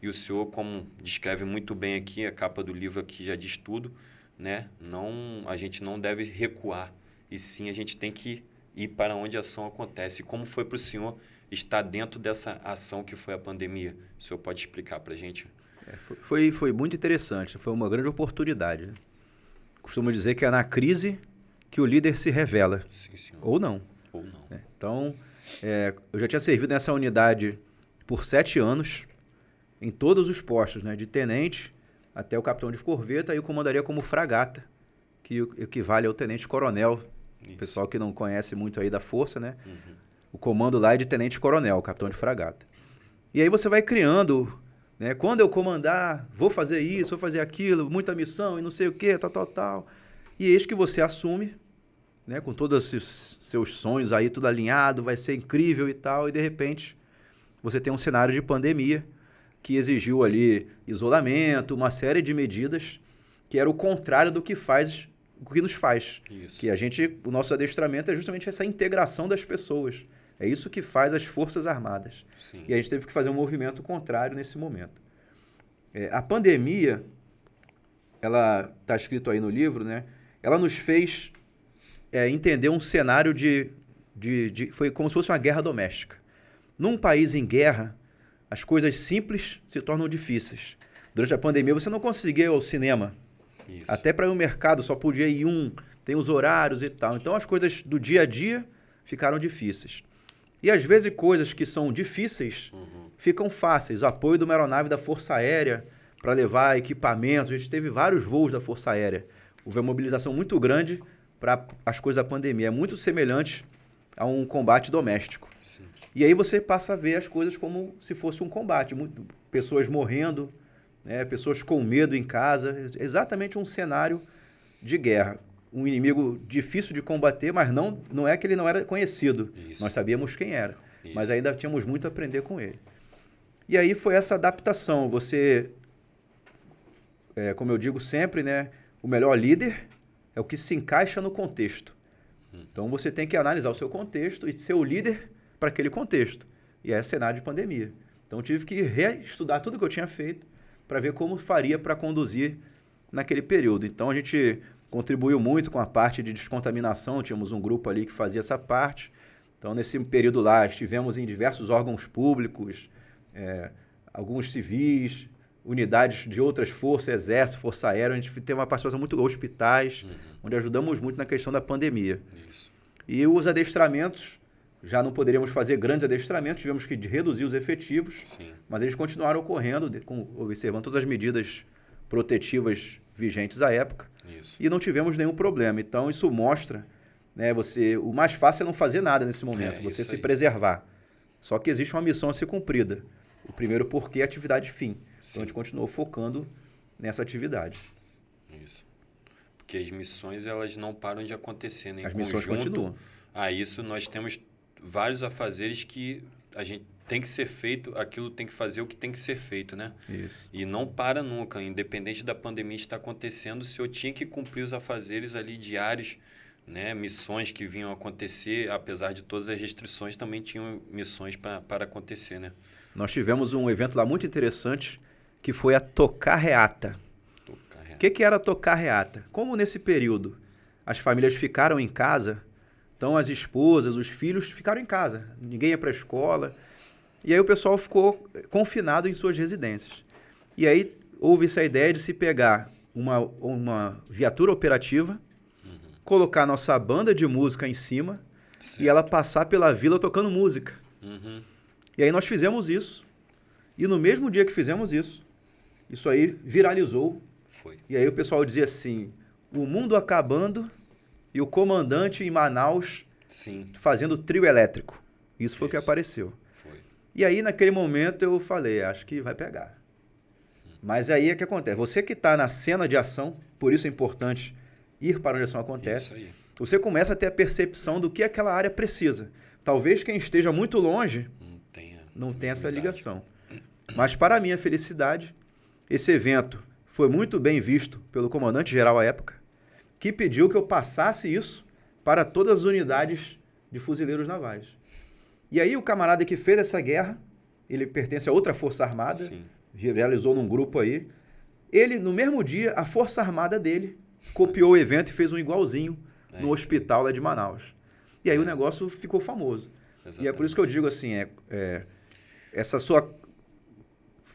E o senhor, como descreve muito bem aqui, a capa do livro aqui já diz tudo, né? A gente não deve recuar. E sim, a gente tem que ir para onde a ação acontece. Como foi para o senhor estar dentro dessa ação que foi a pandemia? O senhor pode explicar para a gente? Foi muito interessante. Foi uma grande oportunidade. Né? Costumo dizer que é na crise que o líder se revela. Sim, senhor. Ou não. Ou não. Então, eu já tinha servido nessa unidade por 7 anos, em todos os postos, né? De tenente até o capitão de corveta, e eu comandaria como fragata, que equivale ao tenente-coronel. O pessoal que não conhece muito aí da força, né? O comando lá é de tenente-coronel, capitão de fragata. E aí você vai criando né? Quando eu comandar, vou fazer isso, vou fazer aquilo, muita missão e não sei o quê, tal. E eis que você assume, né? Com todos os seus sonhos aí, tudo alinhado, vai ser incrível e tal, e de repente você tem um cenário de pandemia que exigiu ali isolamento, uma série de medidas que era o contrário do que faz, o que nos faz. Isso. Que o nosso adestramento é justamente essa integração das pessoas. É isso que faz as Forças Armadas. Sim. E a gente teve que fazer um movimento contrário nesse momento. A pandemia, ela está escrito aí no livro, né? Ela nos fez entender um cenário foi como se fosse uma guerra doméstica. Num país em guerra, as coisas simples se tornam difíceis. Durante a pandemia, você não conseguia ir ao cinema. Isso. Até para ir ao mercado, só podia ir tem os horários e tal. Então, as coisas do dia a dia ficaram difíceis. E, às vezes, coisas que são difíceis ficam fáceis. O apoio de uma aeronave da Força Aérea para levar equipamentos. A gente teve vários voos da Força Aérea. Houve uma mobilização muito grande para as coisas da pandemia. É muito semelhante a um combate doméstico. Sim. E aí você passa a ver as coisas como se fosse um combate. Pessoas morrendo, né? Pessoas com medo em casa. Exatamente um cenário de guerra. Um inimigo difícil de combater, mas não é que ele não era conhecido. Isso. Nós sabíamos quem era. Isso. Mas ainda tínhamos muito a aprender com ele. E aí foi essa adaptação. Você, como eu digo sempre, né? O melhor líder é o que se encaixa no contexto. Então você tem que analisar o seu contexto e ser o líder para aquele contexto. E é cenário de pandemia. Então eu tive que reestudar tudo que eu tinha feito para ver como faria para conduzir naquele período. Então a gente contribuiu muito com a parte de descontaminação, tínhamos um grupo ali que fazia essa parte. Então nesse período lá estivemos em diversos órgãos públicos, alguns civis, unidades de outras forças, Exército, Força Aérea, a gente teve uma participação muito em hospitais, onde ajudamos muito na questão da pandemia. Isso. E os adestramentos, já não poderíamos fazer grandes adestramentos, tivemos que reduzir os efetivos, Sim. mas eles continuaram ocorrendo, observando todas as medidas protetivas vigentes à época, Isso. e não tivemos nenhum problema. Então, isso mostra, né, o mais fácil é não fazer nada nesse momento, você se preservar. Só que existe uma missão a ser cumprida. O primeiro porquê é a atividade fim. Sim. Então, a gente continuou focando nessa atividade. Isso. Porque as missões, elas não param de acontecer, né? As missões continuam. A isso, nós temos vários afazeres que a gente tem que ser feito, aquilo tem que fazer o que tem que ser feito, né? Isso. E não para nunca, independente da pandemia estar acontecendo, o senhor tinha que cumprir os afazeres ali diários, né? Missões que vinham acontecer, apesar de todas as restrições, também tinham missões para acontecer, né? Nós tivemos um evento lá muito interessante, que foi a Tocar Reata. O que era Tocar Reata? Como nesse período as famílias ficaram em casa, então as esposas, os filhos ficaram em casa, ninguém ia para a escola, e aí o pessoal ficou confinado em suas residências. E aí houve essa ideia de se pegar uma viatura operativa, colocar nossa banda de música em cima, certo, e ela passar pela vila tocando música. E aí nós fizemos isso, e no mesmo dia que fizemos isso aí viralizou. Foi. E aí o pessoal dizia assim, o mundo acabando e o comandante em Manaus, sim, fazendo trio elétrico. Isso foi o que apareceu. Foi. E aí naquele momento eu falei, acho que vai pegar. Mas aí é que acontece, você que está na cena de ação, por isso é importante ir para onde a ação acontece, isso aí. Você começa a ter a percepção do que aquela área precisa. Talvez quem esteja muito longe não tenha essa ligação. Mas para a minha felicidade, esse evento foi muito bem visto pelo comandante-geral à época, que pediu que eu passasse isso para todas as unidades de fuzileiros navais. E aí o camarada que fez essa guerra, ele pertence a outra Força Armada, sim, realizou num grupo aí, ele, no mesmo dia, a Força Armada dele copiou o evento e fez um igualzinho no hospital lá de Manaus. E aí o negócio ficou famoso. Exatamente. E é por isso que eu digo assim, essa sua...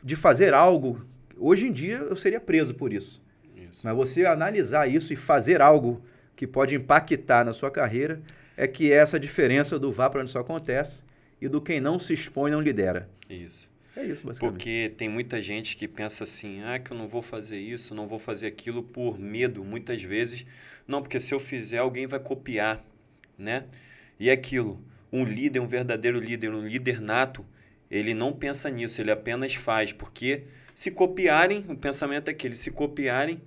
de fazer algo... Hoje em dia eu seria preso por isso. Mas você analisar isso e fazer algo que pode impactar na sua carreira é que é essa diferença do vá para onde isso acontece e do quem não se expõe não lidera. Isso. É isso, basicamente. Porque tem muita gente que pensa assim, que eu não vou fazer isso, não vou fazer aquilo por medo, muitas vezes. Não, porque se eu fizer, alguém vai copiar, né? E é aquilo, um líder, um verdadeiro líder, um líder nato, ele não pensa nisso, ele apenas faz. Porque se copiarem, o pensamento é aquele, se copiarem,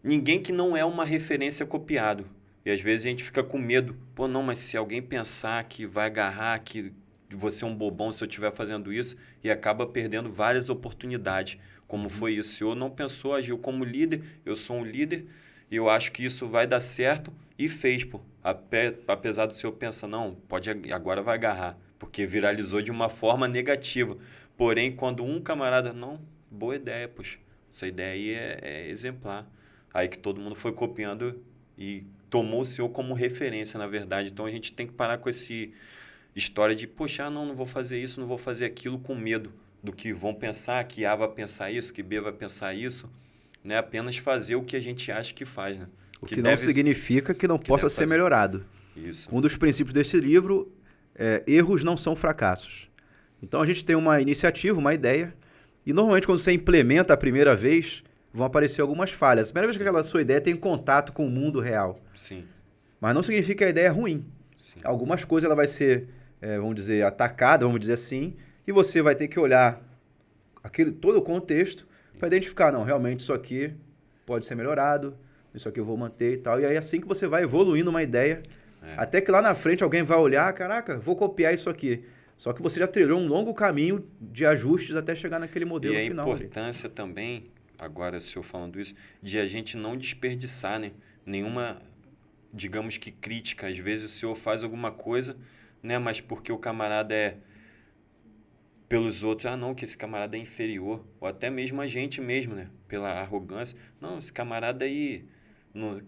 ninguém que não é uma referência é copiado. E às vezes a gente fica com medo. Pô, não, mas se alguém pensar que vai agarrar, que você é um bobão se eu estiver fazendo isso, e acaba perdendo várias oportunidades. Como foi isso? O senhor não pensou, agiu como líder, eu sou um líder, e eu acho que isso vai dar certo, e fez, pô. Apesar do senhor pensar, não, pode, agora vai agarrar, porque viralizou de uma forma negativa. Porém, quando um camarada, não, boa ideia, poxa, essa ideia aí é exemplar. Aí que todo mundo foi copiando e tomou o senhor como referência, na verdade. Então, a gente tem que parar com esse história de, poxa, não vou fazer isso, não vou fazer aquilo, com medo do que vão pensar, que A vai pensar isso, que B vai pensar isso, né? Apenas fazer o que a gente acha que faz, né? O que não significa que não possa ser melhorado. Isso. Um dos princípios desse livro é erros não são fracassos. Então, a gente tem uma iniciativa, uma ideia, e normalmente quando você implementa a primeira vez, vão aparecer algumas falhas. A primeira vez que aquela sua ideia tem contato com o mundo real. Sim. Mas não significa que a ideia é ruim. Sim. Algumas coisas ela vai ser, vamos dizer, atacada, vamos dizer assim, e você vai ter que olhar todo o contexto para identificar, não, realmente isso aqui pode ser melhorado, isso aqui eu vou manter e tal. E aí é assim que você vai evoluindo uma ideia, até que lá na frente alguém vai olhar, caraca, vou copiar isso aqui. Só que você já trilhou um longo caminho de ajustes até chegar naquele modelo final. E a importância também, agora o senhor falando isso, de a gente não desperdiçar, né, nenhuma, digamos que crítica. Às vezes o senhor faz alguma coisa, né, mas porque o camarada pelos outros, não, que esse camarada é inferior, ou até mesmo a gente mesmo, né, pela arrogância, não, esse camarada aí,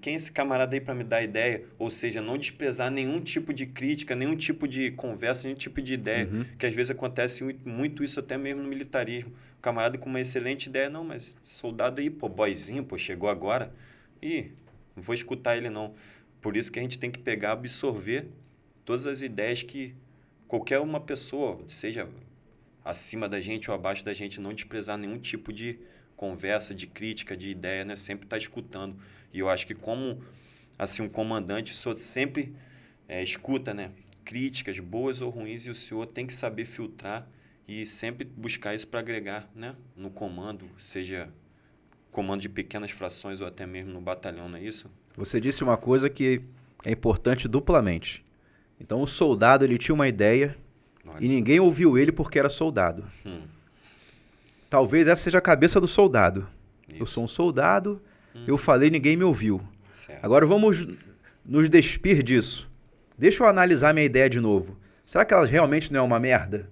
quem é esse camarada aí para me dar ideia? Ou seja, não desprezar nenhum tipo de crítica, nenhum tipo de conversa, nenhum tipo de ideia, que às vezes acontece muito isso até mesmo no militarismo. O camarada com uma excelente ideia, não, mas soldado aí, pô, boyzinho, pô, chegou agora, não vou escutar ele não. Por isso que a gente tem que pegar, absorver todas as ideias que qualquer uma pessoa, seja acima da gente ou abaixo da gente, não desprezar nenhum tipo de conversa, de crítica, de ideia, né? Sempre estar escutando. E eu acho que como assim, um comandante, o senhor sempre escuta, né, críticas, boas ou ruins, e o senhor tem que saber filtrar e sempre buscar isso para agregar, né, no comando, seja comando de pequenas frações ou até mesmo no batalhão, não é isso? Você disse uma coisa que é importante duplamente. Então, o soldado ele tinha uma ideia e ninguém ouviu ele porque era soldado. Talvez essa seja a cabeça do soldado. Isso. Eu sou um soldado, eu falei, ninguém me ouviu. Certo. Agora vamos nos despir disso. Deixa eu analisar minha ideia de novo. Será que ela realmente não é uma merda?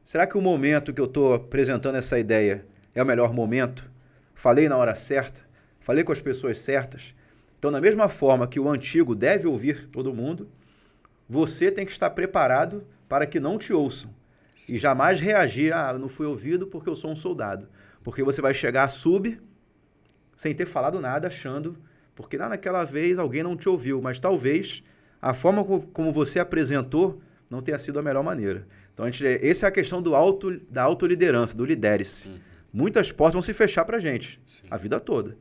Será que o momento que eu estou apresentando essa ideia é o melhor momento? Falei na hora certa? Falei com as pessoas certas? Então, da mesma forma que o antigo deve ouvir todo mundo, você tem que estar preparado para que não te ouçam. Sim. E jamais reagir, eu não fui ouvido porque eu sou um soldado. Porque você vai chegar a sem ter falado nada, achando, porque naquela vez alguém não te ouviu, mas talvez a forma como você apresentou não tenha sido a melhor maneira. Então, essa é a questão da autoliderança, do lidere-se. Muitas portas vão se fechar para a gente, a vida toda.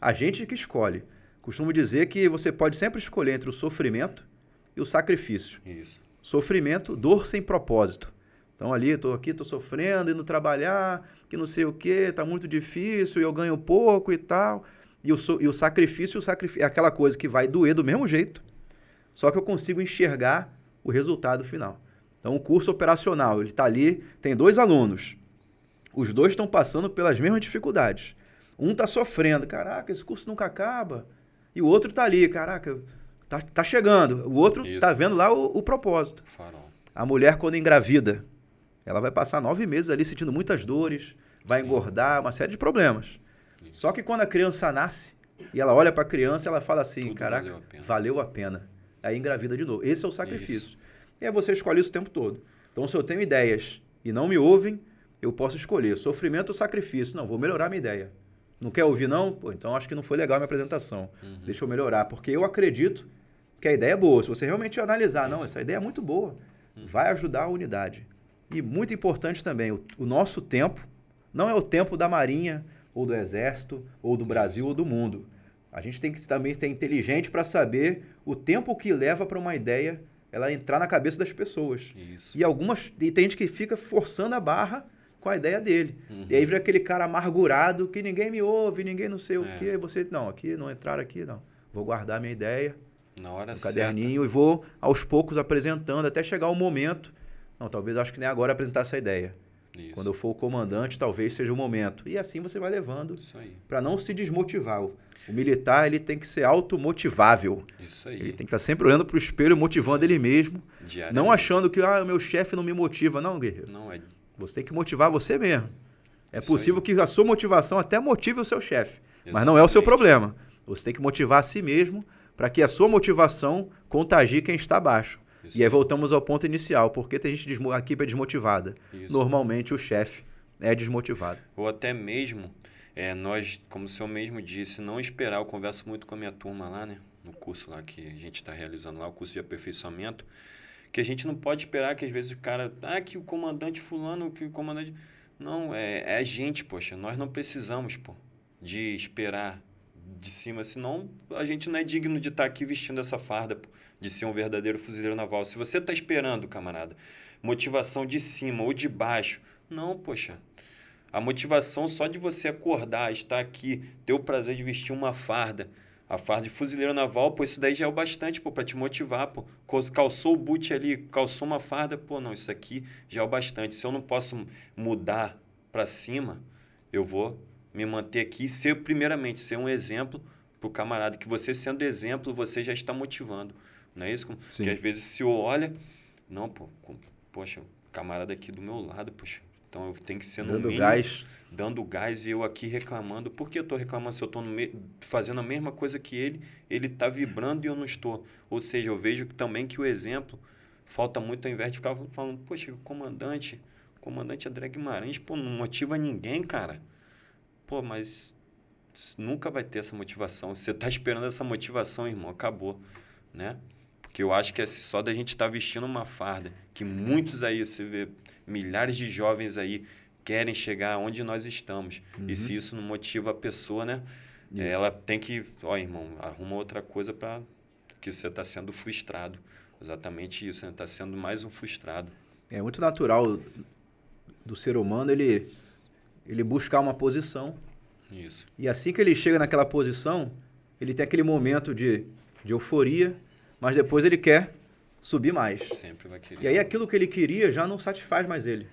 A gente que escolhe. Costumo dizer que você pode sempre escolher entre o sofrimento e o sacrifício. Isso. Sofrimento, dor sem propósito. Então, ali, estou sofrendo, indo trabalhar, que não sei o quê, está muito difícil, e eu ganho pouco e tal. E o sacrifício é aquela coisa que vai doer do mesmo jeito, só que eu consigo enxergar o resultado final. Então, o curso operacional, ele está ali, tem 2 alunos. Os 2 estão passando pelas mesmas dificuldades. Um está sofrendo, caraca, esse curso nunca acaba. E o outro está ali, caraca, tá chegando. O outro está vendo lá o propósito. Farol. A mulher, quando engravida, ela vai passar 9 meses ali sentindo muitas dores, vai engordar, uma série de problemas. Isso. Só que quando a criança nasce e ela olha para a criança, ela fala assim, tudo caraca, valeu a pena. Aí engravida de novo. Esse é o sacrifício. Isso. E aí você escolhe isso o tempo todo. Então, se eu tenho ideias e não me ouvem, eu posso escolher sofrimento ou sacrifício. Não, vou melhorar minha ideia. Não quer ouvir, não? Pô, então acho que não foi legal a minha apresentação. Deixa eu melhorar, porque eu acredito que a ideia é boa. Se você realmente analisar, não, essa ideia é muito boa, vai ajudar a unidade. E muito importante também, o nosso tempo não é o tempo da Marinha, ou do Exército, ou do Brasil, ou do mundo. A gente tem que também ser inteligente para saber o tempo que leva para uma ideia ela entrar na cabeça das pessoas. Isso. E tem gente que fica forçando a barra com a ideia dele. E aí vira aquele cara amargurado que ninguém me ouve, ninguém não sei o quê. Você, não, aqui não entraram aqui, não. Vou guardar minha ideia na hora no certa. Caderninho e vou aos poucos apresentando até chegar o momento. Não, talvez acho que nem agora apresentar essa ideia. Isso. Quando eu for o comandante, talvez seja o momento. E assim você vai levando para não se desmotivar. O militar ele tem que ser automotivável. Isso aí. Ele tem que estar sempre olhando para o espelho, motivando ele mesmo. Não achando que o meu chefe não me motiva. Não, guerreiro. Não é. Você tem que motivar você mesmo. É possível que a sua motivação até motive o seu chefe. Mas não é o seu problema. Você tem que motivar a si mesmo para que a sua motivação contagie quem está abaixo. Isso. E aí voltamos ao ponto inicial. Por que tem gente a equipe é desmotivada? Isso. Normalmente o chefe é desmotivado. Ou até mesmo, nós, como o senhor mesmo disse, não esperar. Eu converso muito com a minha turma lá, né? No curso lá que a gente está realizando lá, o curso de aperfeiçoamento, que a gente não pode esperar que às vezes o cara... que o comandante fulano, que o comandante... Não, é a gente, poxa. Nós não precisamos, de esperar de cima, senão a gente não é digno de estar aqui vestindo essa farda, de ser um verdadeiro fuzileiro naval. Se você está esperando, camarada, motivação de cima ou de baixo, não, poxa. A motivação só de você acordar, estar aqui, ter o prazer de vestir uma farda, a farda de fuzileiro naval, isso daí já é o bastante, para te motivar, Calçou o boot ali, calçou uma farda, não, isso aqui já é o bastante. Se eu não posso mudar para cima, eu vou me manter aqui e primeiramente, ser um exemplo para o camarada, que você sendo exemplo, você já está motivando. Não é isso? Sim. Que às vezes se olha, não, poxa, o camarada aqui do meu lado, poxa, então eu tenho que ser no mínimo, dando gás, e eu aqui reclamando. Por que eu estou reclamando se eu estou fazendo a mesma coisa que ele está vibrando e eu não estou? Ou seja, eu vejo também que o exemplo falta muito, ao invés de ficar falando, poxa, o comandante André Guimarães, não motiva ninguém, cara. Mas nunca vai ter essa motivação. Você está esperando essa motivação, irmão, acabou, né? Porque eu acho que é só da gente estar vestindo uma farda, que muitos aí, você vê, milhares de jovens aí querem chegar onde nós estamos. E se isso não motiva a pessoa, né? Ela tem que, irmão, arruma outra coisa para que você está sendo frustrado. Exatamente isso, né? Está sendo mais um frustrado. É muito natural do ser humano ele buscar uma posição. Isso. E assim que ele chega naquela posição, ele tem aquele momento de euforia, mas depois ele quer subir mais. Sempre vai querer. E aí aquilo que ele queria já não satisfaz mais ele.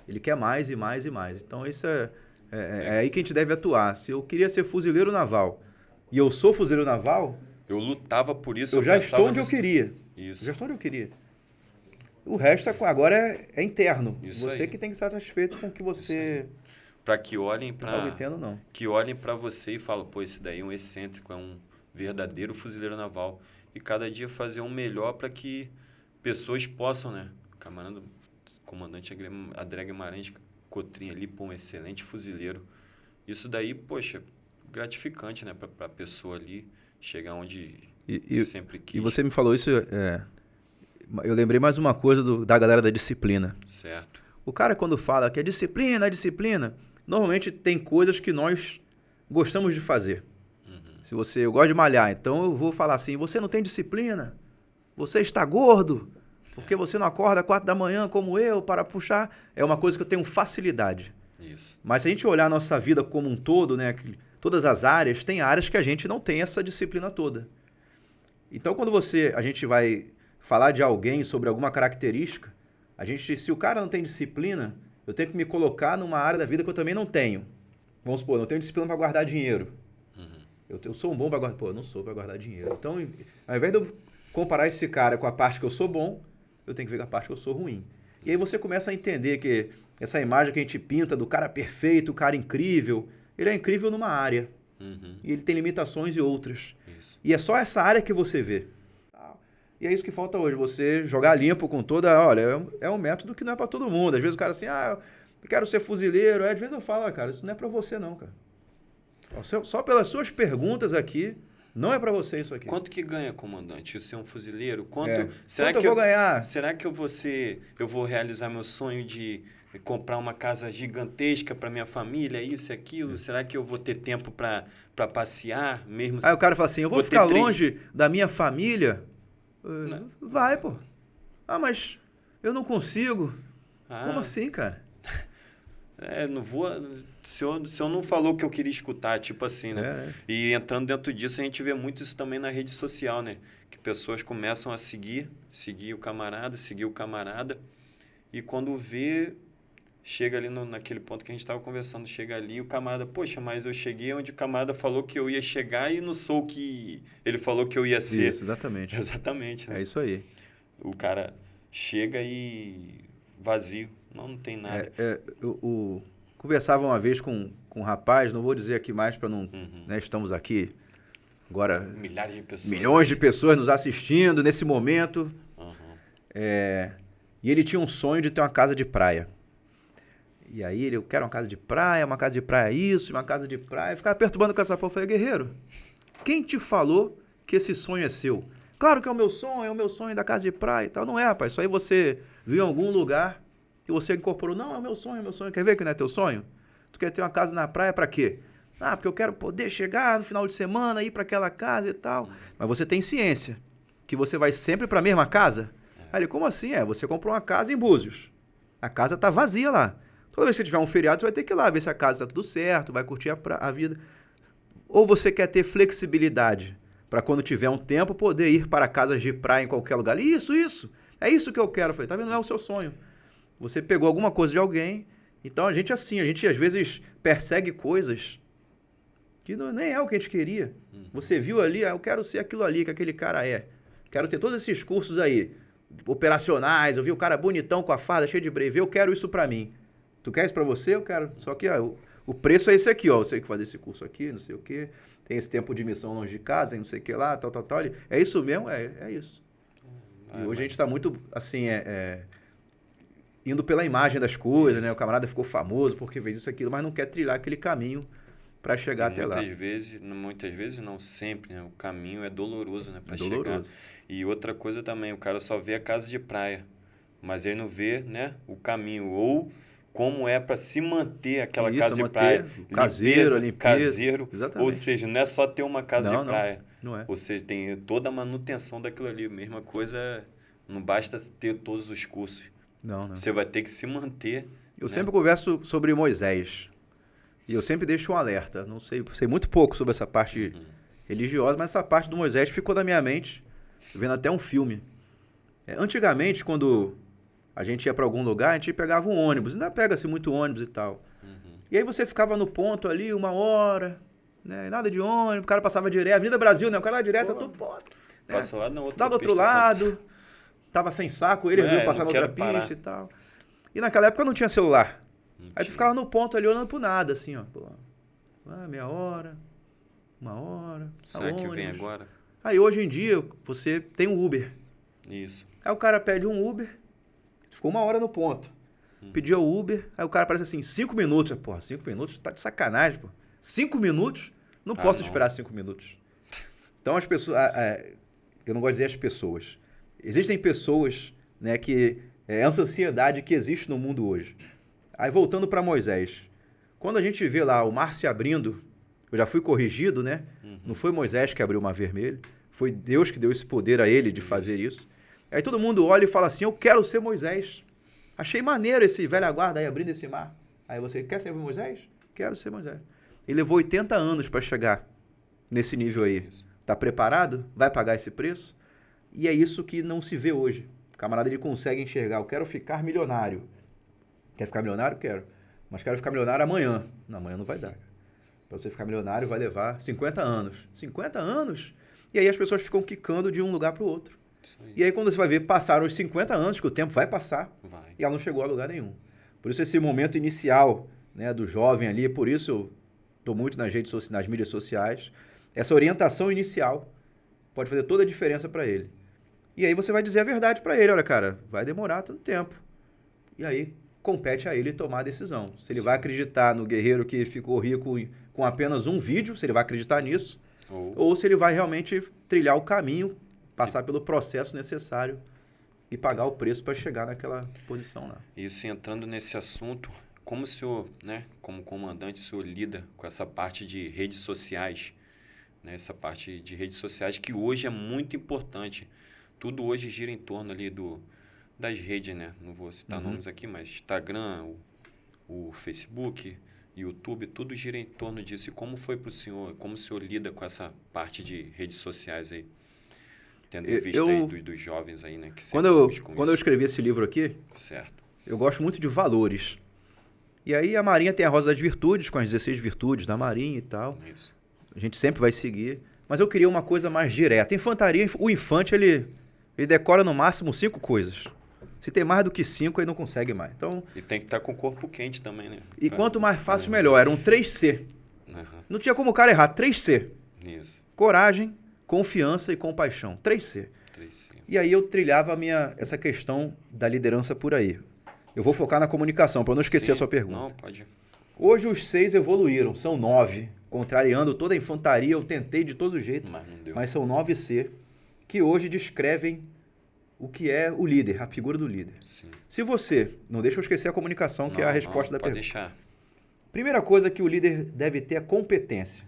Ele quer mais e mais e mais. Então isso é aí que a gente deve atuar. Se eu queria ser fuzileiro naval e eu sou fuzileiro naval... Eu lutava por isso. Eu já estou onde eu queria. Isso. Eu já estou onde eu queria. O resto agora é interno. Isso você aí. Que tem que estar satisfeito com o que você... Para que olhem para... Não está obtendo, não. Que olhem para você e falem, esse daí é um excêntrico, é um verdadeiro fuzileiro naval. E cada dia fazer um melhor para que pessoas possam, né? Camarada, comandante André Guimarães Cotrim ali, um excelente fuzileiro. Isso daí, poxa, gratificante, né? Para a pessoa ali chegar onde sempre quis. E você me falou isso, eu lembrei mais uma coisa da galera da disciplina. Certo. O cara, quando fala que é disciplina, normalmente tem coisas que nós gostamos de fazer. Se eu gosto de malhar, então eu vou falar assim, você não tem disciplina, você está gordo, porque você não acorda 4 da manhã como eu para puxar. É uma coisa que eu tenho facilidade. Isso. Mas se a gente olhar a nossa vida como um todo, né, todas as áreas, tem áreas que a gente não tem essa disciplina toda. Então, quando a gente vai falar de alguém sobre alguma característica, se o cara não tem disciplina, eu tenho que me colocar numa área da vida que eu também não tenho. Vamos supor, eu não tenho disciplina para guardar dinheiro. Eu sou um bom para guardar... eu não sou para guardar dinheiro. Então, ao invés de eu comparar esse cara com a parte que eu sou bom, eu tenho que ver com a parte que eu sou ruim. E aí você começa a entender que essa imagem que a gente pinta do cara perfeito, o cara incrível, ele é incrível numa área. E ele tem limitações e outras. Isso. E é só essa área que você vê. E é isso que falta hoje, você jogar limpo com toda... Olha, é um método que não é para todo mundo. Às vezes o cara assim, eu quero ser fuzileiro. Às vezes eu falo, cara, isso não é para você não, cara. Só pelas suas perguntas aqui, não é para você isso aqui. Quanto que ganha, comandante? Você é um fuzileiro? Quanto eu vou ganhar? Será que eu vou realizar meu sonho de comprar uma casa gigantesca para minha família, isso e aquilo? Será que eu vou ter tempo para passear mesmo? Aí o cara fala assim, eu vou ficar longe da minha família? Vai, pô. Ah, mas eu não consigo. Como assim, cara? Não vou... O senhor não falou o que eu queria escutar, tipo assim, né? E entrando dentro disso, a gente vê muito isso também na rede social, né? Que pessoas começam a seguir o camarada, e quando vê, chega ali naquele ponto que a gente estava conversando, chega ali e o camarada, poxa, mas eu cheguei onde o camarada falou que eu ia chegar e não sou o que ele falou que eu ia ser. Isso, exatamente. Exatamente, né? É isso aí. O cara chega e vazio, não tem nada. Eu conversava uma vez com um rapaz, não vou dizer aqui mais para não... Né, estamos aqui agora... Milhares de pessoas. Milhões de pessoas nos assistindo nesse momento. E ele tinha um sonho de ter uma casa de praia. E aí eu quero uma casa de praia isso, uma casa de praia. Eu ficava perturbando com essa porra. Eu falei, guerreiro, quem te falou que esse sonho é seu? Claro que é o meu sonho da casa de praia e tal. Não é, rapaz, isso aí você viu em algum lugar e você incorporou. Não, é o meu sonho. Quer ver que não é teu sonho? Tu quer ter uma casa na praia pra quê? Ah, porque eu quero poder chegar no final de semana, ir pra aquela casa e tal. Mas você tem ciência que você vai sempre pra mesma casa? Aí ele, como assim? Você comprou uma casa em Búzios. A casa tá vazia lá. Toda vez que você tiver um feriado, você vai ter que ir lá ver se a casa tá tudo certo, vai curtir a vida. Ou você quer ter flexibilidade para quando tiver um tempo poder ir para casas de praia em qualquer lugar. Isso. É isso que eu quero. Eu falei, tá vendo? Não é o seu sonho. Você pegou alguma coisa de alguém. Então a gente às vezes persegue coisas que nem é o que a gente queria. Você viu ali, eu quero ser aquilo ali que aquele cara é. Quero ter todos esses cursos aí, operacionais. Eu vi o cara bonitão com a farda, cheio de brevê. Eu quero isso para mim. Tu quer isso pra você? Eu quero. Só que o preço é esse aqui, ó. Você tem que fazer esse curso aqui, não sei o quê. Tem esse tempo de missão longe de casa, não sei o que lá, tal. É isso mesmo? É isso. E hoje a gente tá muito, assim, indo pela imagem das coisas, isso, né? O camarada ficou famoso porque fez isso, aquilo, mas não quer trilhar aquele caminho para chegar até lá. Muitas vezes, não sempre, né? O caminho é doloroso, né? Para chegar. E outra coisa também, o cara só vê a casa de praia, mas ele não vê, né? O caminho, ou... como é para se manter aquela casa de praia. Limpeza. Caseiro. Exatamente. Ou seja, não é só ter uma casa de praia. Não é. Ou seja, tem toda a manutenção daquilo ali. Mesma coisa, não basta ter todos os cursos. Não. Você vai ter que se manter. Eu sempre converso sobre Moisés. E eu sempre deixo um alerta. Não sei muito pouco sobre essa parte religiosa, mas essa parte do Moisés ficou na minha mente, vendo até um filme. Antigamente, quando... a gente ia para algum lugar, a gente pegava um ônibus. Ainda pega-se muito ônibus e tal. E aí você ficava no ponto ali 1 hora, né? Nada de ônibus, o cara passava direto. Avenida Brasil, né? O cara lá direto, passa lá na outra lá do outro lado, tava sem saco, ele resolveu passar na outra pista e tal. E naquela época não tinha celular. Aí tu ficava no ponto ali olhando pro nada, assim, ó. Meia hora, 1 hora. Será que vem agora? Aí hoje em dia você tem um Uber. Isso. Aí o cara pede um Uber. Ficou 1 hora no ponto. Pediu o Uber, aí o cara aparece assim, 5 minutos. Porra, 5 minutos? Tá de sacanagem, pô. 5 minutos? Não posso esperar 5 minutos. Então as pessoas... eu não gosto de dizer as pessoas. Existem pessoas, né, que... essa ansiedade que existe no mundo hoje. Aí voltando para Moisés. Quando a gente vê lá o mar se abrindo, eu já fui corrigido, né? Não foi Moisés que abriu o mar vermelho. Foi Deus que deu esse poder a ele de fazer isso. Aí todo mundo olha e fala assim, eu quero ser Moisés. Achei maneiro esse velha guarda aí abrindo esse mar. Aí você, quer ser Moisés? Quero ser Moisés. Ele levou 80 anos para chegar nesse nível aí. Está preparado? Vai pagar esse preço? E é isso que não se vê hoje. O camarada ele consegue enxergar, eu quero ficar milionário. Quer ficar milionário? Quero. Mas quero ficar milionário amanhã. Não, amanhã não vai dar. Para você ficar milionário vai levar 50 anos. 50 anos? E aí as pessoas ficam quicando de um lugar para o outro. E aí quando você vai ver, passaram os 50 anos, que o tempo vai passar, e ela não chegou a lugar nenhum. Por isso esse momento inicial, né, do jovem ali, por isso eu estou muito nas mídias sociais, essa orientação inicial pode fazer toda a diferença para ele. E aí você vai dizer a verdade para ele, olha cara, vai demorar tanto tempo. E aí compete a ele tomar a decisão. Se ele vai acreditar no guerreiro que ficou rico com apenas um vídeo, se ele vai acreditar nisso, ou se ele vai realmente trilhar o caminho, passar pelo processo necessário e pagar o preço para chegar naquela posição lá. Isso, entrando nesse assunto, como o senhor, né, como comandante, o senhor lida com essa parte de redes sociais, né, essa parte de redes sociais que hoje é muito importante. Tudo hoje gira em torno ali das redes, né? Não vou citar nomes aqui, mas Instagram, o Facebook, YouTube, tudo gira em torno disso. E como foi para o senhor? Como o senhor lida com essa parte de redes sociais aí? Tendo em vista aí dos jovens aí, né? Que quando eu escrevi esse livro aqui, certo. Eu gosto muito de valores. E aí a Marinha tem a Rosa das Virtudes, com as 16 virtudes da Marinha e tal. Isso. A gente sempre vai seguir. Mas eu queria uma coisa mais direta. Infantaria, o infante, ele decora no máximo 5 coisas. Se tem mais do que 5, ele não consegue mais. Então, e tem que estar com o corpo quente também, né? E quanto mais fácil, melhor. Era um 3C. Não tinha como o cara errar. 3C. Isso. Coragem, confiança e compaixão. 3C. 3C. E aí eu trilhava essa questão da liderança por aí. Eu vou focar na comunicação, para eu não esquecer a sua pergunta. Não, pode. Hoje os 6 evoluíram, são 9. Contrariando toda a infantaria, eu tentei de todo jeito. Mas não deu. Mas são 9C que hoje descrevem o que é o líder, a figura do líder. Sim. Se você... Não deixa eu esquecer a comunicação, que é a resposta da pergunta. Pode deixar. Primeira coisa que o líder deve ter é competência.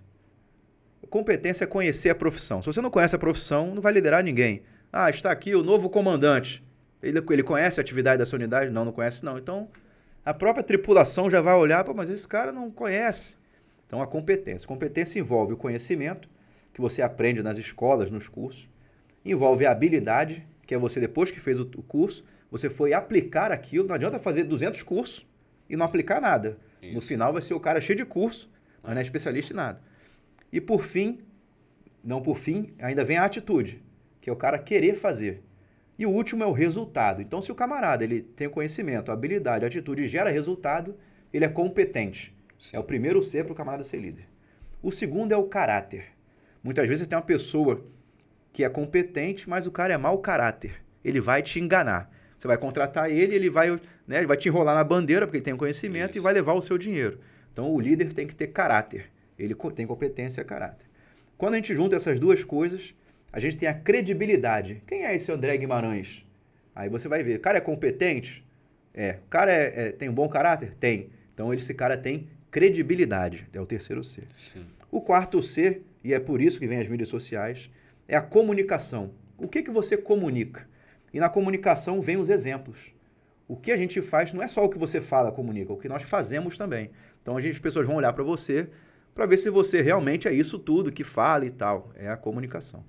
Competência é conhecer a profissão. Se você não conhece a profissão, não vai liderar ninguém. Ah, está aqui o novo comandante. Ele conhece a atividade dessa unidade? Não conhece não. Então, a própria tripulação já vai olhar, mas esse cara não conhece. Então, a competência. Competência envolve o conhecimento, que você aprende nas escolas, nos cursos. Envolve a habilidade, que é você, depois que fez o curso, você foi aplicar aquilo. Não adianta fazer 200 cursos e não aplicar nada. Isso. No final vai ser o cara cheio de curso, mas não é especialista em nada. E por fim, ainda vem a atitude, que é o cara querer fazer. E o último é o resultado. Então, se o camarada ele tem o conhecimento, a habilidade, a atitude e gera resultado, ele é competente. Sim. É o primeiro C para o camarada ser líder. O segundo é o caráter. Muitas vezes você tem uma pessoa que é competente, mas o cara é mau caráter. Ele vai te enganar. Você vai contratar ele vai te enrolar na bandeira, porque ele tem o conhecimento, e vai levar o seu dinheiro. Então, o líder tem que ter caráter. Ele tem competência e caráter. Quando a gente junta essas duas coisas, a gente tem a credibilidade. Quem é esse André Guimarães? Aí você vai ver. O cara é competente? É. O cara tem um bom caráter? Tem. Então, esse cara tem credibilidade. É o terceiro C. Sim. O quarto C, e é por isso que vem as mídias sociais, é a comunicação. O que você comunica? E na comunicação vem os exemplos. O que a gente faz não é só o que você fala, comunica, o que nós fazemos também. Então, as pessoas vão olhar para você para ver se você realmente é isso tudo que fala e tal. É a comunicação.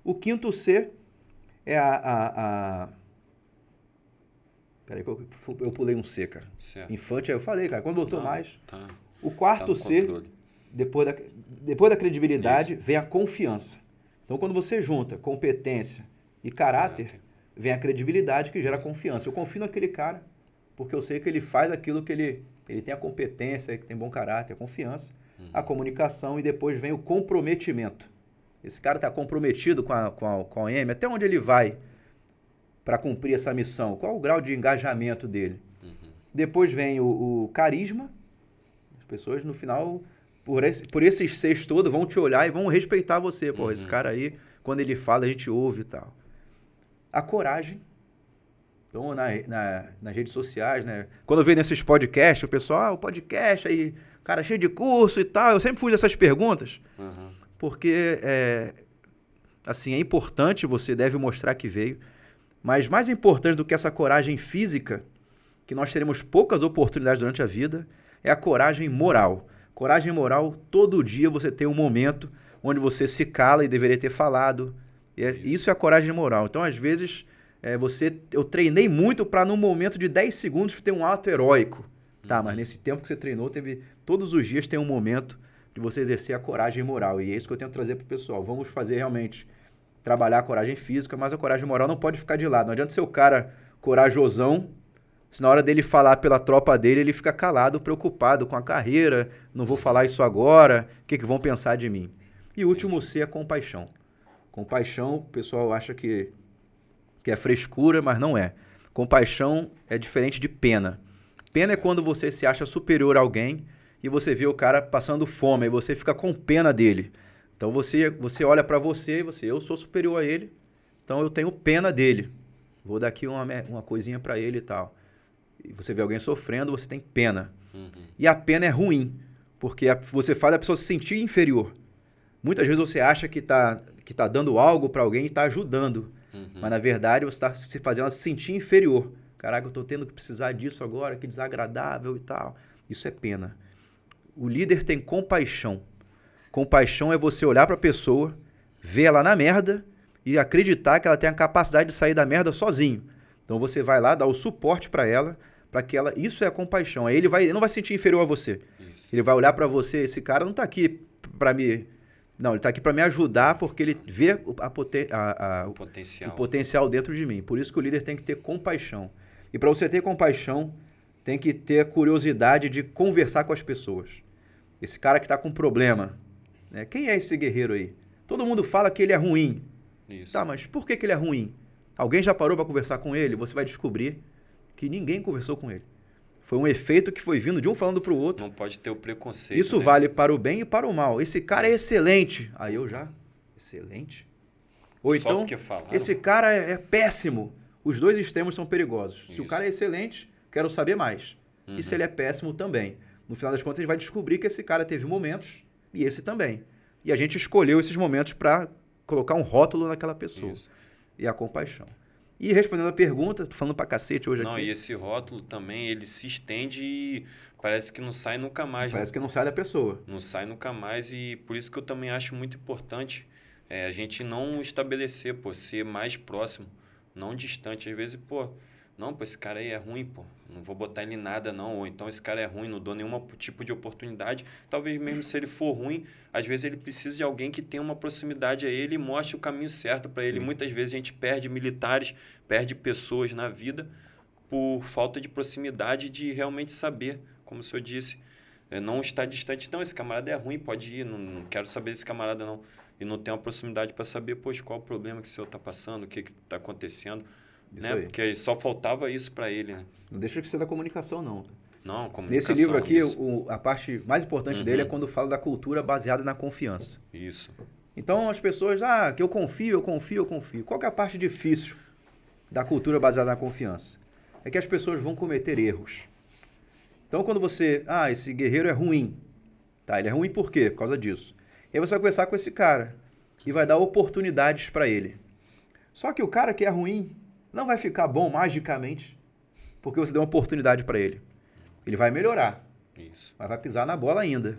O quinto C é Peraí que eu pulei um C, cara. Certo. Infante, aí eu falei, cara. Quando botou mais... Tá. O quarto C, depois da credibilidade, vem a confiança. Então, quando você junta competência e caráter, vem a credibilidade que gera confiança. Eu confio naquele cara porque eu sei que ele faz aquilo que ele tem a competência, que tem bom caráter, a confiança, a comunicação e depois vem o comprometimento. Esse cara está comprometido com a OM, até onde ele vai para cumprir essa missão? Qual o grau de engajamento dele? Depois vem o carisma. As pessoas, no final, por esses 6 todos, vão te olhar e vão respeitar você. Pô, esse cara aí, quando ele fala, a gente ouve e tal. A coragem. Então, nas redes sociais, né? Quando eu vejo nesses podcasts, o pessoal, o podcast aí, cara cheio de curso e tal. Eu sempre fui dessas perguntas. Porque, assim, é importante, você deve mostrar que veio. Mas mais importante do que essa coragem física, que nós teremos poucas oportunidades durante a vida, é a coragem moral. Coragem moral, todo dia você tem um momento onde você se cala e deveria ter falado. Isso é a coragem moral. Então, às vezes, eu treinei muito para, num momento de 10 segundos, ter um ato heróico. Tá, mas nesse tempo que você treinou, todos os dias tem um momento de você exercer a coragem moral. E é isso que eu tento trazer para o pessoal. Vamos fazer realmente, trabalhar a coragem física, mas a coragem moral não pode ficar de lado. Não adianta ser o cara corajosão, se na hora dele falar pela tropa dele, ele fica calado, preocupado com a carreira, não vou falar isso agora, o que vão pensar de mim? E o último C é compaixão. Compaixão, o pessoal acha que é frescura, mas não é. Compaixão é diferente de pena. Pena é quando você se acha superior a alguém e você vê o cara passando fome, e você fica com pena dele. Então você olha para você e eu sou superior a ele, então eu tenho pena dele. Vou dar aqui uma coisinha para ele e tal. E você vê alguém sofrendo, você tem pena. E a pena é ruim, porque você faz a pessoa se sentir inferior. Muitas vezes você acha que tá dando algo para alguém e está ajudando. Mas, na verdade, você está se fazendo ela se sentir inferior. Caraca, eu estou tendo que precisar disso agora, que desagradável e tal. Isso é pena. O líder tem compaixão. Compaixão é você olhar para a pessoa, ver ela na merda e acreditar que ela tem a capacidade de sair da merda sozinho. Então você vai lá, dá o suporte para ela, para que ela... Isso é a compaixão. Aí ele não vai se sentir inferior a você. Isso. Ele vai olhar para você, esse cara não está aqui para me... Não, ele está aqui para me ajudar porque ele vê o potencial dentro de mim. Por isso que o líder tem que ter compaixão. E para você ter compaixão, tem que ter a curiosidade de conversar com as pessoas. Esse cara que está com problema, né? Quem é esse guerreiro aí? Todo mundo fala que ele é ruim. Isso. Tá, mas por que ele é ruim? Alguém já parou para conversar com ele? Você vai descobrir que ninguém conversou com ele. Foi um efeito que foi vindo de um falando para o outro. Não pode ter o preconceito. Isso, né? Vale para o bem e para o mal. Esse cara é excelente. Aí eu já... Excelente? Ou só então, porque falaram. Esse cara é péssimo. Os dois extremos são perigosos. Se Isso. o cara é excelente, quero saber mais. E se ele é péssimo também. No final das contas, a gente vai descobrir que esse cara teve momentos e esse também. E a gente escolheu esses momentos para colocar um rótulo naquela pessoa. Isso. E a compaixão. E respondendo a pergunta, tô falando pra cacete hoje aqui. Não, e esse rótulo também, ele se estende e parece que não sai nunca mais. Parece né? que não sai da pessoa. Não sai nunca mais e por isso que eu também acho muito importante a gente não estabelecer, ser mais próximo, não distante. Às vezes, não, esse cara aí é ruim, não vou botar ele em nada não, ou então esse cara é ruim, não dou nenhum tipo de oportunidade. Talvez mesmo se ele for ruim, às vezes ele precisa de alguém que tenha uma proximidade a ele e mostre o caminho certo para ele. Muitas vezes a gente perde militares, perde pessoas na vida por falta de proximidade, de realmente saber, como o senhor disse, não estar distante. Não, esse camarada é ruim, pode ir, não quero saber desse camarada não. E não tem uma proximidade para saber, qual o problema que o senhor está passando, o que está acontecendo. Né? Porque só faltava isso para ele. Né? Não deixa de ser da comunicação, não. Não, comunicação. Nesse livro aqui, a parte mais importante dele é quando fala da cultura baseada na confiança. Isso. Então, as pessoas, que eu confio. Qual que é a parte difícil da cultura baseada na confiança? É que as pessoas vão cometer erros. Então, quando você... esse guerreiro é ruim. Tá, ele é ruim por quê? Por causa disso. E aí você vai conversar com esse cara e vai dar oportunidades para ele. Só que o cara que é ruim não vai ficar bom magicamente porque você deu uma oportunidade para ele. Ele vai melhorar, Isso. mas vai pisar na bola ainda.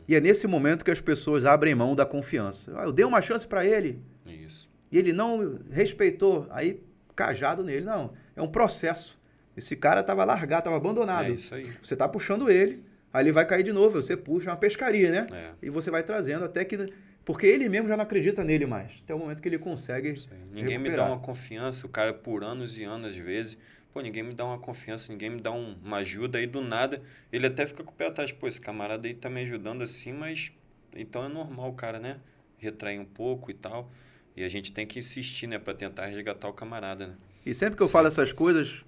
E é nesse momento que as pessoas abrem mão da confiança. Eu dei uma chance para ele. Isso. E ele não respeitou. Aí, cajado nele. Não, é um processo. Esse cara estava largado, estava abandonado. É isso aí. Você está puxando ele, aí ele vai cair de novo. Você puxa, é uma pescaria, né? É. E você vai trazendo até que... Porque ele mesmo já não acredita nele mais. Até o momento que ele consegue Ninguém me dá uma confiança, o cara por anos e anos, às vezes... ninguém me dá uma confiança, ninguém me dá uma ajuda. Aí, do nada, ele até fica com o pé atrás. Esse camarada aí tá me ajudando assim, mas... Então, é normal o cara, né? Retrair um pouco e tal. E a gente tem que insistir, né? Pra tentar resgatar o camarada, né? E sempre que eu falo essas coisas,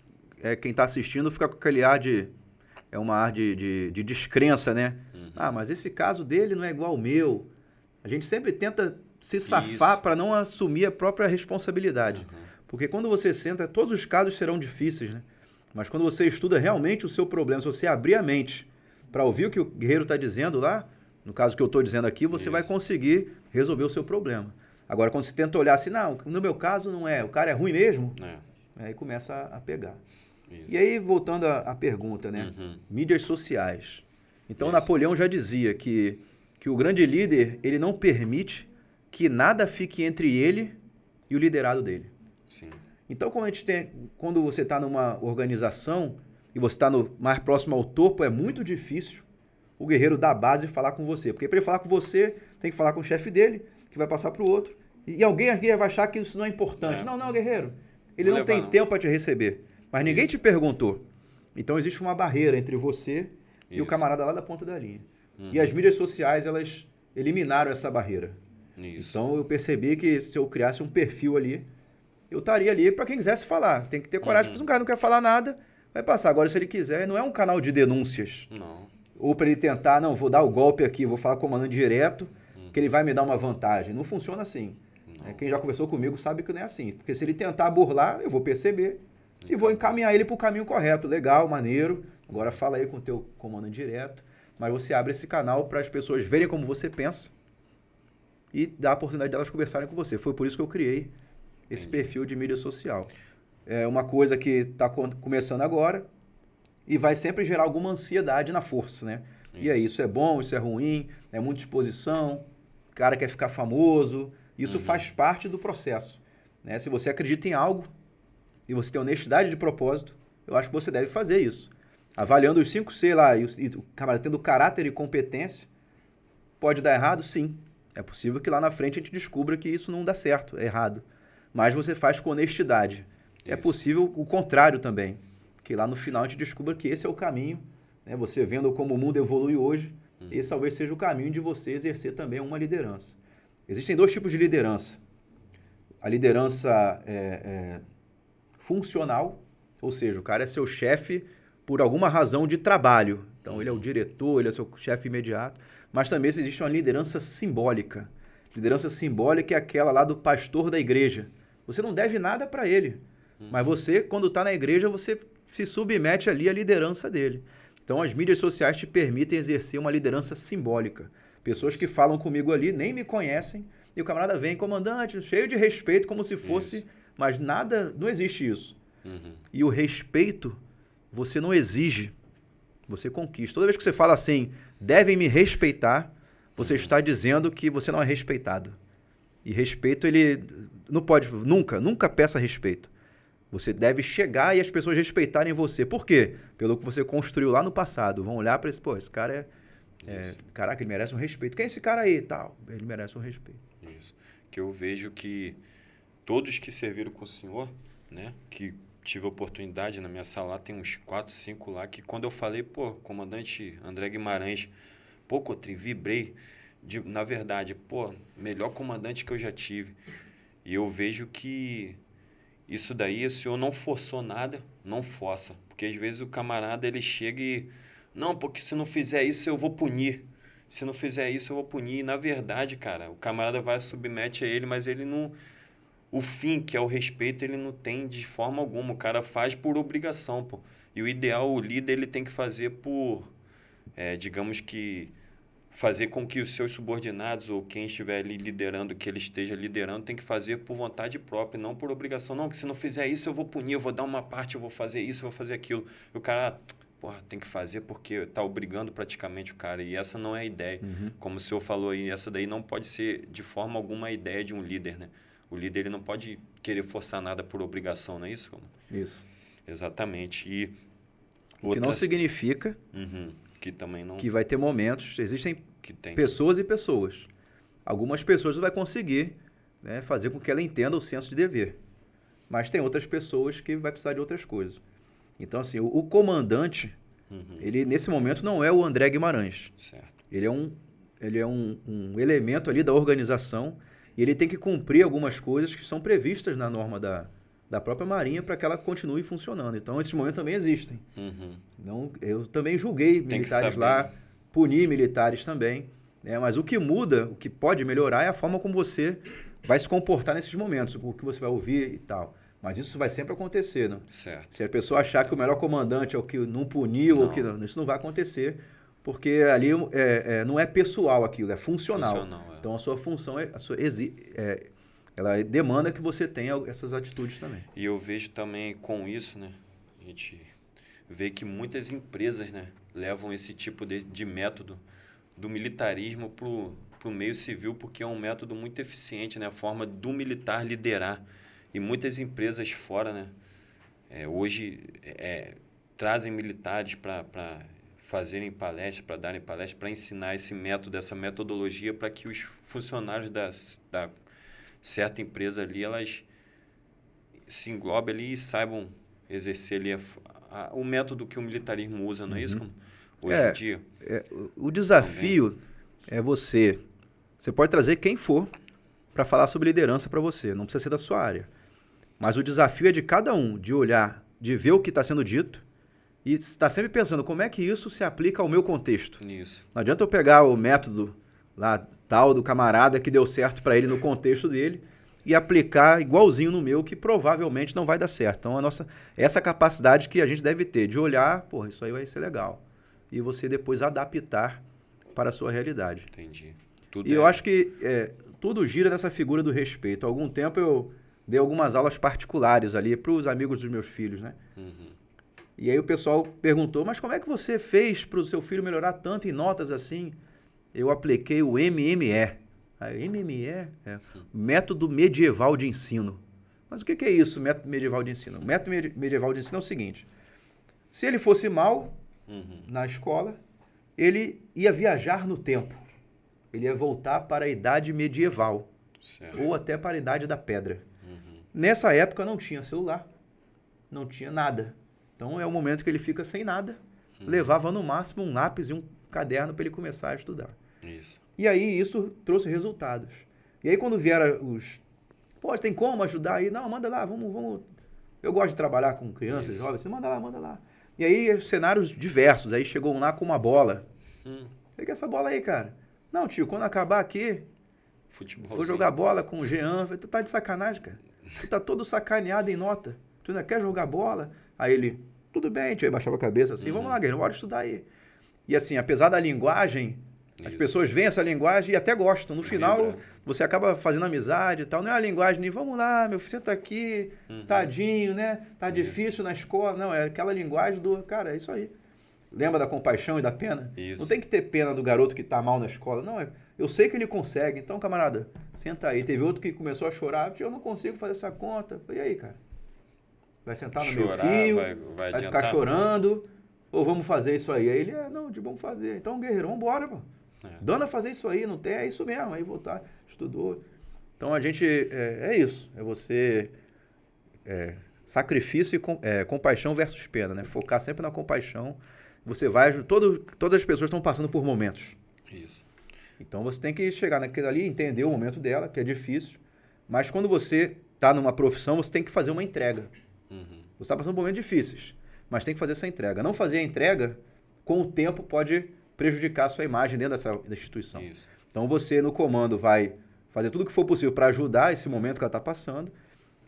quem tá assistindo fica com aquele ar de... É uma ar de descrença, né? Mas esse caso dele não é igual ao meu. A gente sempre tenta se safar para não assumir a própria responsabilidade. Porque quando você senta, todos os casos serão difíceis, né? Mas quando você estuda realmente o seu problema, se você abrir a mente para ouvir o que o guerreiro está dizendo lá, no caso que eu estou dizendo aqui, você vai conseguir resolver o seu problema. Agora, quando você tenta olhar assim, não, no meu caso não é, o cara é ruim mesmo, aí começa a pegar. Isso. E aí, voltando à pergunta, né? Mídias sociais. Então, Napoleão já dizia que o grande líder, ele não permite que nada fique entre ele e o liderado dele. Sim. Então, quando você está numa organização e você está mais próximo ao topo, é muito difícil o guerreiro da base falar com você. Porque para ele falar com você, tem que falar com o chefe dele, que vai passar para o outro. E alguém aqui vai achar que isso não é importante. Não, guerreiro. Ele não tem tempo para te receber. Mas ninguém te perguntou. Então, existe uma barreira entre você e o camarada lá da ponta da linha. E as mídias sociais, elas eliminaram essa barreira. Então, eu percebi que se eu criasse um perfil ali, eu estaria ali para quem quisesse falar. Tem que ter coragem, porque se um cara não quer falar nada, vai passar. Agora, se ele quiser, não é um canal de denúncias. Não. Ou para ele tentar, não, vou dar o golpe aqui, vou falar comandante direto, que ele vai me dar uma vantagem. Não funciona assim. Quem já conversou comigo sabe que não é assim. Porque se ele tentar burlar, eu vou perceber e vou encaminhar ele para o caminho correto. Legal, maneiro. Agora fala aí com o teu comandante direto. Mas você abre esse canal para as pessoas verem como você pensa e dá a oportunidade de elas conversarem com você. Foi por isso que eu criei esse Entendi. perfil de mídia social. É uma coisa que está começando agora e vai sempre gerar alguma ansiedade na força, né? E aí, isso é bom, isso é ruim, é muita exposição, o cara quer ficar famoso, isso faz parte do processo. Né? Se você acredita em algo e você tem honestidade de propósito, eu acho que você deve fazer isso. Avaliando os 5C lá e o camarada tendo caráter e competência, pode dar errado? Sim. É possível que lá na frente a gente descubra que isso não dá certo, é errado. Mas você faz com honestidade. É possível o contrário também, que lá no final a gente descubra que esse é o caminho, né? Você vendo como o mundo evolui hoje, esse talvez seja o caminho de você exercer também uma liderança. Existem 2 tipos de liderança. A liderança funcional, ou seja, o cara é seu chefe por alguma razão de trabalho. Então, ele é o diretor, ele é seu chefe imediato. Mas também existe uma liderança simbólica. Liderança simbólica é aquela lá do pastor da igreja. Você não deve nada para ele. Mas você, quando está na igreja, você se submete ali à liderança dele. Então, as mídias sociais te permitem exercer uma liderança simbólica. Pessoas que falam comigo ali nem me conhecem e o camarada vem, comandante, cheio de respeito, como se fosse... Mas nada, não existe isso. E o respeito, você não exige, você conquista. Toda vez que você fala assim, devem me respeitar, você está dizendo que você não é respeitado. E respeito, ele não pode, nunca peça respeito. Você deve chegar e as pessoas respeitarem você. Por quê? Pelo que você construiu lá no passado. Vão olhar para esse, pô, esse cara caraca, ele merece um respeito. Quem é esse cara aí? Tal. Ele merece um respeito. Isso. Que eu vejo que todos que serviram com o senhor, né, que tive a oportunidade na minha sala lá, tem uns 4, 5 lá, que quando eu falei, pô, comandante André Guimarães, pô, Cotrim, vibrei, na verdade, pô, melhor comandante que eu já tive. E eu vejo que isso daí, o senhor não forçou nada, não força. Porque às vezes o camarada, ele chega e, não, porque se não fizer isso eu vou punir. Se não fizer isso eu vou punir. E na verdade, cara, o camarada vai submete a ele, mas ele não... O fim, que é o respeito, ele não tem de forma alguma. O cara faz por obrigação, pô. E o ideal, o líder, ele tem que fazer por, digamos que, fazer com que os seus subordinados ou quem estiver ali liderando, que ele esteja liderando, tem que fazer por vontade própria, não por obrigação. Não, que se não fizer isso, eu vou punir, eu vou dar uma parte, eu vou fazer isso, eu vou fazer aquilo. E o cara, porra, tem que fazer porque está obrigando praticamente o cara. E essa não é a ideia. Como o senhor falou aí, essa daí não pode ser de forma alguma a ideia de um líder, né? O líder ele não pode querer forçar nada por obrigação, não é isso? Isso. Exatamente. E o que não significa que também não... que vai ter momentos, existem pessoas e pessoas. Algumas pessoas não vai conseguir, né, fazer com que ela entenda o senso de dever. Mas tem outras pessoas que vai precisar de outras coisas. Então, assim, o comandante, ele nesse momento não é o André Guimarães. Certo. Ele é um elemento ali da organização e ele tem que cumprir algumas coisas que são previstas na norma da própria Marinha para que ela continue funcionando. Então, esses momentos também existem. Então, eu também julguei militares lá, puni militares também. Mas o que muda, o que pode melhorar é a forma como você vai se comportar nesses momentos, o que você vai ouvir e tal. Mas isso vai sempre acontecer, né? Certo. Se a pessoa achar que o melhor comandante é o que não puniu, ou que não, isso não vai acontecer, porque ali não é pessoal aquilo, é funcional. Então, a sua função, ela demanda que você tenha essas atitudes também. E eu vejo também com isso, né? A gente vê que muitas empresas, né, levam esse tipo de método do militarismo para o meio civil, porque é um método muito eficiente, né? A forma do militar liderar. E muitas empresas fora, né, hoje trazem militares para fazerem palestras, para darem palestras, para ensinar esse método, essa metodologia, para que os funcionários da certa empresa ali, elas se englobem ali e saibam exercer ali o método que o militarismo usa, não é isso? Hoje em dia. O desafio é você pode trazer quem for para falar sobre liderança para você, não precisa ser da sua área. Mas o desafio é de cada um, de olhar, de ver o que está sendo dito e estar sempre pensando como é que isso se aplica ao meu contexto. Isso. Não adianta eu pegar o método lá tal do camarada que deu certo para ele no contexto dele e aplicar igualzinho no meu, que provavelmente não vai dar certo. Então, essa capacidade que a gente deve ter de olhar, porra, isso aí vai ser legal. E você depois adaptar para a sua realidade. Entendi. Eu acho que tudo gira nessa figura do respeito. Há algum tempo eu dei algumas aulas particulares ali para os amigos dos meus filhos, né? E aí o pessoal perguntou, mas como é que você fez para o seu filho melhorar tanto em notas assim? Eu apliquei o MME. MME é Método Medieval de Ensino. Mas o que é isso, Método Medieval de Ensino? O Método Medieval de Ensino é o seguinte, se ele fosse mal na escola, ele ia viajar no tempo. Ele ia voltar para a Idade Medieval. Certo. Ou até para a Idade da Pedra. Nessa época não tinha celular, não tinha nada. Então é o momento que ele fica sem nada. Levava no máximo um lápis e um caderno para ele começar a estudar. Isso. E aí isso trouxe resultados. E aí quando vieram os... Pô, tem como ajudar aí? Não, manda lá, vamos... Eu gosto de trabalhar com crianças, jovens. Você manda lá. E aí cenários diversos. Aí chegou um lá com uma bola. Pega essa bola aí, cara. Não, tio, quando acabar aqui... Vou jogar bola com o Jean. Tu tá de sacanagem, cara. Tu tá todo sacaneado em nota. Tu ainda quer jogar bola? Aí ele, tudo bem, tio. Aí baixava a cabeça assim, vamos lá, guerreiro, bora estudar aí. E assim, apesar da linguagem, as pessoas veem essa linguagem e até gostam. No final, você acaba fazendo amizade e tal. Não é a linguagem de, vamos lá, meu filho, senta aqui, tadinho, né? Tá difícil na escola. Não, é aquela linguagem do, cara, é isso aí. Lembra da compaixão e da pena? Isso. Não tem que ter pena do garoto que tá mal na escola. Não, eu sei que ele consegue. Então, camarada, senta aí. Teve outro que começou a chorar. Eu não consigo fazer essa conta. E aí, cara? Vai sentar no meu fio? Vai ficar chorando? Ou vamos fazer isso aí? Aí ele, não, de bom fazer. Então, guerreiro, vamos embora, pô. Dando a fazer isso aí, não tem? É isso mesmo. Aí voltar, estudou. Então, a gente, é isso. É você... sacrifício e compaixão versus pena, né? Focar sempre na compaixão. Você vai... Todas as pessoas estão passando por momentos. Isso. Então, você tem que chegar naquele ali, entender o momento dela, que é difícil. Mas quando você está numa profissão, você tem que fazer uma entrega. Você está passando por momentos difíceis, mas tem que fazer essa entrega. Não fazer a entrega, com o tempo, pode prejudicar a sua imagem dentro dessa instituição. Isso. Então, você, no comando, vai fazer tudo o que for possível para ajudar esse momento que ela está passando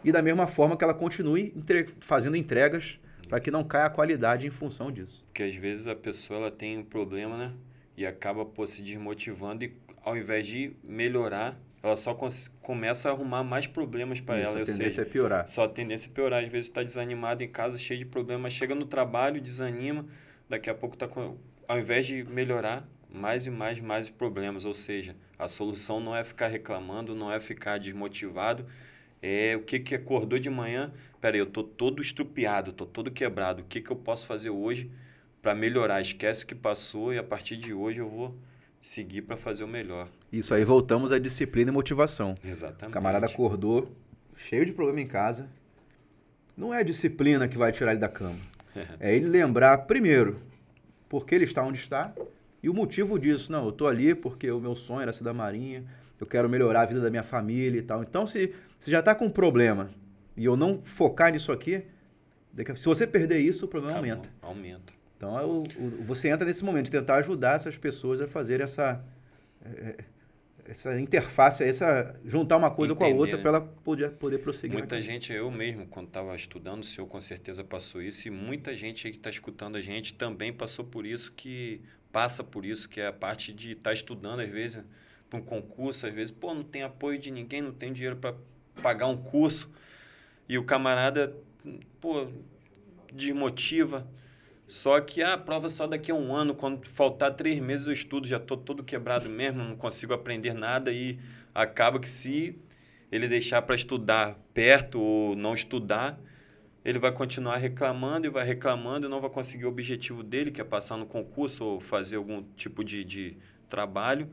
e, da mesma forma, que ela continue fazendo entregas para que não caia a qualidade em função disso. Porque, às vezes, a pessoa ela tem um problema, né? E acaba se desmotivando e, ao invés de melhorar, ela só começa a arrumar mais problemas para ela. A tendência é piorar. Só a tendência é piorar. Às vezes está desanimado em casa, cheio de problemas, chega no trabalho, desanima, daqui a pouco ao invés de melhorar, mais e mais problemas. Ou seja, a solução não é ficar reclamando, não é ficar desmotivado. É o que acordou de manhã, peraí, eu estou todo estrupiado, estou todo quebrado. O que eu posso fazer hoje para melhorar? Esquece o que passou e a partir de hoje eu vou seguir para fazer o melhor. Isso aí, voltamos à disciplina e motivação. Exatamente. O camarada acordou, cheio de problema em casa. Não é a disciplina que vai tirar ele da cama. É ele lembrar, primeiro, por que ele está onde está e o motivo disso. Não, eu estou ali porque o meu sonho era ser da Marinha, eu quero melhorar a vida da minha família e tal. Então, se já está com um problema e eu não focar nisso aqui, se você perder isso, o problema aumenta. Então, você entra nesse momento de tentar ajudar essas pessoas a fazer essa interface, juntar uma coisa com a outra para ela poder prosseguir. Muita gente, eu mesmo, quando estava estudando, o senhor com certeza passou isso, e muita gente aí que está escutando a gente também passou por isso, que passa por isso, que é a parte de estar estudando, às vezes, para um concurso, às vezes, não tem apoio de ninguém, não tem dinheiro para pagar um curso, e o camarada, desmotiva. Só que a prova só daqui a um ano, quando faltar 3 meses eu estudo, já estou todo quebrado mesmo, não consigo aprender nada e acaba que se ele deixar para estudar perto ou não estudar, ele vai continuar reclamando e não vai conseguir o objetivo dele, que é passar no concurso ou fazer algum tipo de trabalho.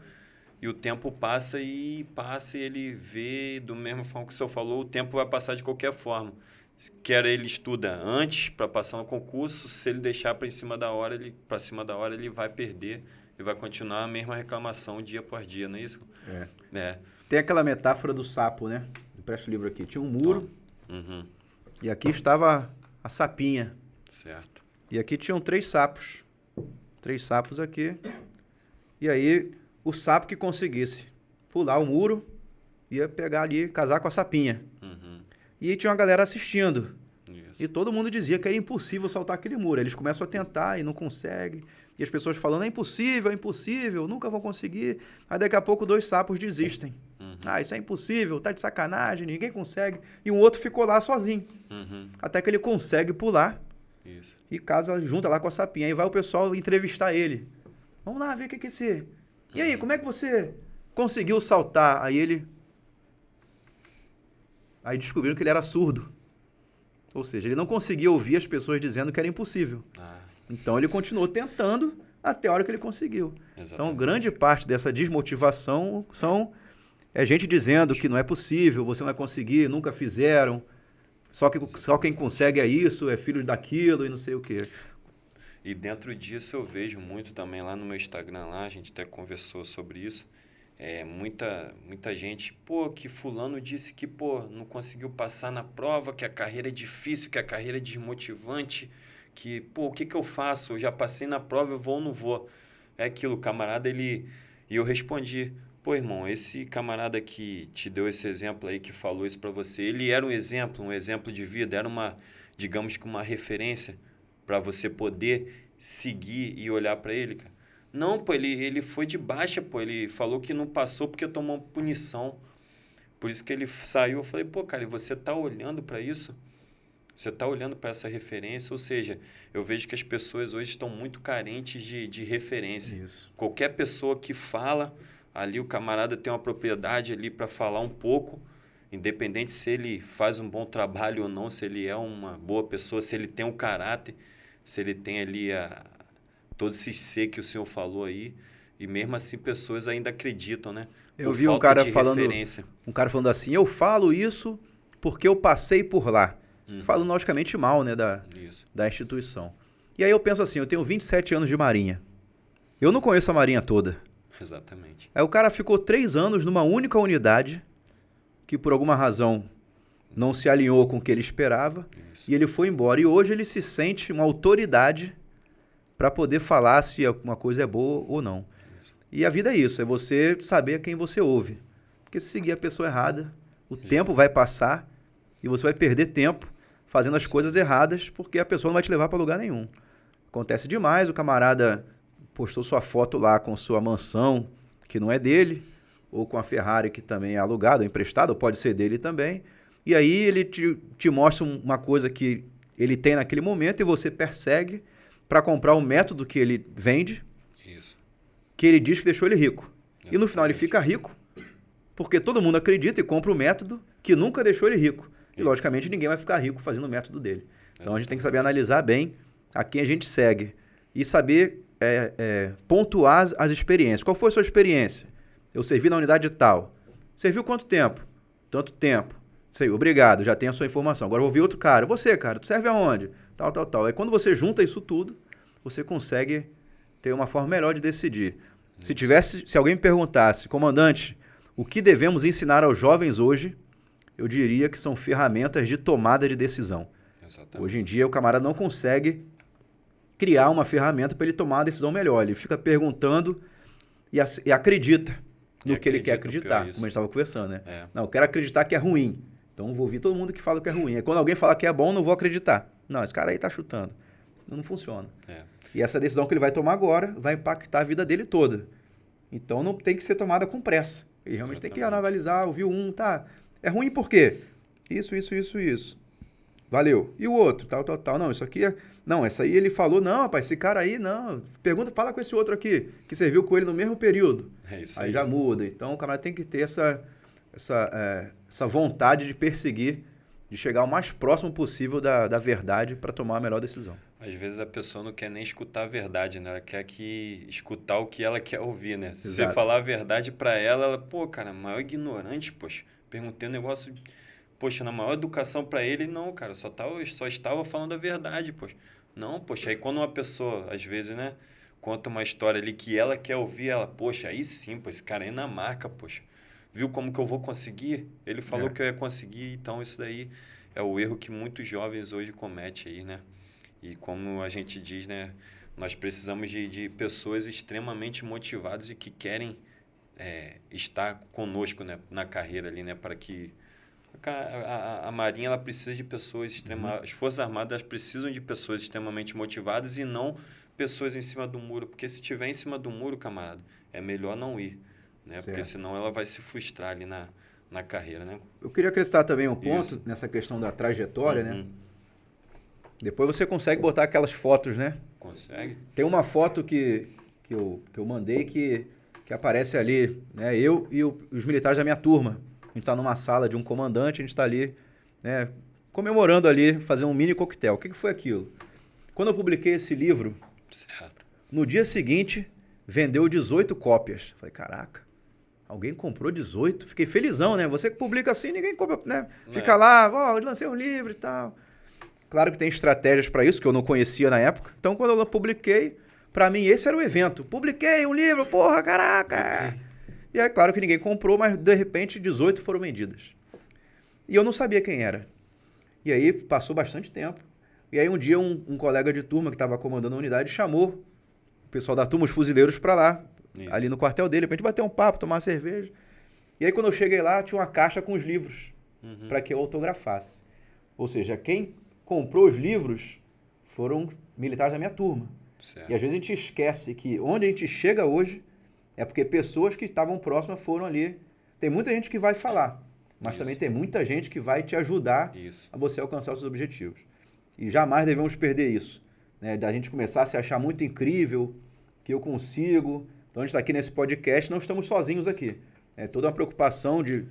E o tempo passa e ele vê, do mesmo forma que o senhor falou, o tempo vai passar de qualquer forma. Quer ele estuda antes para passar no concurso, se ele deixar para cima da hora, ele vai perder e vai continuar a mesma reclamação dia após dia, não é isso? Tem aquela metáfora do sapo, né? Empresta o livro aqui. Tinha um muro e aqui estava a sapinha. Certo. E aqui tinham 3 sapos. 3 sapos aqui. E aí, o sapo que conseguisse pular o muro ia pegar ali, casar com a sapinha. E tinha uma galera assistindo. Isso. E todo mundo dizia que era impossível saltar aquele muro. Eles começam a tentar e não conseguem. E as pessoas falando, é impossível, nunca vão conseguir. Aí daqui a pouco 2 sapos desistem. Ah, isso é impossível, tá de sacanagem, ninguém consegue. E um outro ficou lá sozinho. Até que ele consegue pular. Isso. E casa junta lá com a sapinha. Aí vai o pessoal entrevistar ele. Vamos lá ver o que é esse... E aí, como é que você conseguiu saltar? Aí descobriram que ele era surdo. Ou seja, ele não conseguia ouvir as pessoas dizendo que era impossível. Então ele continuou tentando até a hora que ele conseguiu. Exatamente. Então grande parte dessa desmotivação é gente dizendo que não é possível, você não vai conseguir, nunca fizeram. Só quem consegue é isso, é filho daquilo e não sei o quê. E dentro disso eu vejo muito também lá no meu Instagram, lá, a gente até conversou sobre isso. Muita gente, que fulano disse que, não conseguiu passar na prova, que a carreira é difícil, que a carreira é desmotivante, que, o que eu faço? Eu já passei na prova, eu vou ou não vou? É aquilo, o camarada, E eu respondi, irmão, esse camarada que te deu esse exemplo aí, que falou isso pra você, ele era um exemplo de vida, era digamos que uma referência para você poder seguir e olhar para ele, cara. Não, ele foi de baixa, ele falou que não passou porque tomou punição. Por isso que ele saiu. Eu falei, cara, e você tá olhando para isso? Você tá olhando para essa referência? Ou seja, eu vejo que as pessoas hoje estão muito carentes de referência. Isso. Qualquer pessoa que fala, ali o camarada tem uma propriedade ali para falar um pouco, independente se ele faz um bom trabalho ou não, se ele é uma boa pessoa, se ele tem um caráter, se ele tem ali todo esse ser que o senhor falou aí, e mesmo assim pessoas ainda acreditam, né? Eu vi um cara falando assim, eu falo isso porque eu passei por lá. Falo logicamente mal, né, da instituição. E aí eu penso assim, eu tenho 27 anos de Marinha. Eu não conheço a Marinha toda. Exatamente. Aí o cara ficou 3 anos numa única unidade, que por alguma razão não se alinhou com o que ele esperava, e ele foi embora. E hoje ele se sente uma autoridade para poder falar se uma coisa é boa ou não. Isso. E a vida é isso, é você saber quem você ouve. Porque se seguir a pessoa errada, o tempo vai passar e você vai perder tempo fazendo as coisas erradas, porque a pessoa não vai te levar para lugar nenhum. Acontece demais, o camarada postou sua foto lá com sua mansão, que não é dele, ou com a Ferrari que também é alugada, ou emprestada, ou pode ser dele também. E aí ele te mostra uma coisa que ele tem naquele momento e você persegue para comprar o método que ele vende, que ele diz que deixou ele rico. Exatamente. E no final ele fica rico, porque todo mundo acredita e compra o método que nunca deixou ele rico. E logicamente ninguém vai ficar rico fazendo o método dele. Então a gente tem que saber analisar bem a quem a gente segue e saber pontuar as experiências. Qual foi a sua experiência? Eu servi na unidade tal. Serviu quanto tempo? Tanto tempo. Sei, obrigado, já tenho a sua informação. Agora eu vou ouvir outro cara. Você, cara, tu serve aonde? Tal. Aí quando você junta isso tudo, você consegue ter uma forma melhor de decidir. Se alguém me perguntasse, comandante, o que devemos ensinar aos jovens hoje, eu diria que são ferramentas de tomada de decisão. Exatamente. Hoje em dia o camarada não consegue criar uma ferramenta para ele tomar uma decisão melhor. Ele fica perguntando e acredita no que ele quer acreditar, como a gente estava conversando, né? Não, eu quero acreditar que é ruim. Então vou ouvir todo mundo que fala que é ruim. Aí quando alguém fala que é bom, não vou acreditar. Não, esse cara aí tá chutando. Não funciona. E essa decisão que ele vai tomar agora vai impactar a vida dele toda. Então não tem que ser tomada com pressa. Ele realmente tem que analisar, ouvir tá. É ruim por quê? Isso. Valeu. E o outro? Tal. Não, isso aqui é... Não, essa aí ele falou, não, rapaz, esse cara aí, não. Fala com esse outro aqui, que serviu com ele no mesmo período. É isso aí. Aí já muda. Então o camarada tem que ter essa vontade de perseguir, de chegar o mais próximo possível da verdade para tomar a melhor decisão. Às vezes a pessoa não quer nem escutar a verdade, né? Ela quer escutar o que ela quer ouvir, né? Exato. Se você falar a verdade para ela, cara, maior ignorante, poxa. Perguntei um negócio, poxa, na maior educação para ele, não, cara, só estava falando a verdade, poxa. Não, poxa, aí quando uma pessoa, às vezes, né, conta uma história ali que ela quer ouvir, ela, poxa, aí sim, pô, esse cara aí na marca, poxa. Viu como que eu vou conseguir? Ele falou que eu ia conseguir, então isso daí é o erro que muitos jovens hoje cometem aí, né? E como a gente diz, né, nós precisamos de pessoas extremamente motivadas e que querem estar conosco, né, na carreira ali, né, para que a Marinha ela precisa de pessoas as Forças Armadas elas precisam de pessoas extremamente motivadas e não pessoas em cima do muro, porque se estiver em cima do muro, camarada, é melhor não ir. né? Porque senão ela vai se frustrar ali na carreira, né? Eu queria acrescentar também um ponto nessa questão da trajetória, né? Depois você consegue botar aquelas fotos, né? Consegue. Tem uma foto que eu mandei que aparece ali, né? Eu e os militares da minha turma. A gente está numa sala de um comandante, a gente está ali, né? Comemorando ali, fazer um mini coquetel. O que foi aquilo? Quando eu publiquei esse livro, certo. No dia seguinte, vendeu 18 cópias. Falei, caraca, alguém comprou 18? Fiquei felizão, né? Você que publica assim, ninguém compra, né? Fica lá, eu lancei um livro e tal. Claro que tem estratégias para isso, que eu não conhecia na época. Então, quando eu publiquei, para mim esse era o evento. Publiquei um livro, porra, caraca! E é claro que ninguém comprou, mas de repente 18 foram vendidas. E eu não sabia quem era. E aí passou bastante tempo. E aí um dia um colega de turma que estava comandando a unidade chamou o pessoal da turma, os fuzileiros, para lá, ali no quartel dele, pra gente bater um papo, tomar uma cerveja. E aí quando eu cheguei lá, tinha uma caixa com os livros para que eu autografasse. Ou seja, quem comprou os livros foram militares da minha turma. Certo. E às vezes a gente esquece que onde a gente chega hoje é porque pessoas que estavam próximas foram ali. Tem muita gente que vai falar, mas também tem muita gente que vai te ajudar a você alcançar os seus objetivos. E jamais devemos perder isso. Né? Da gente começar a se achar muito incrível, que eu consigo. Então a gente está aqui nesse podcast, não estamos sozinhos aqui. É toda uma preocupação de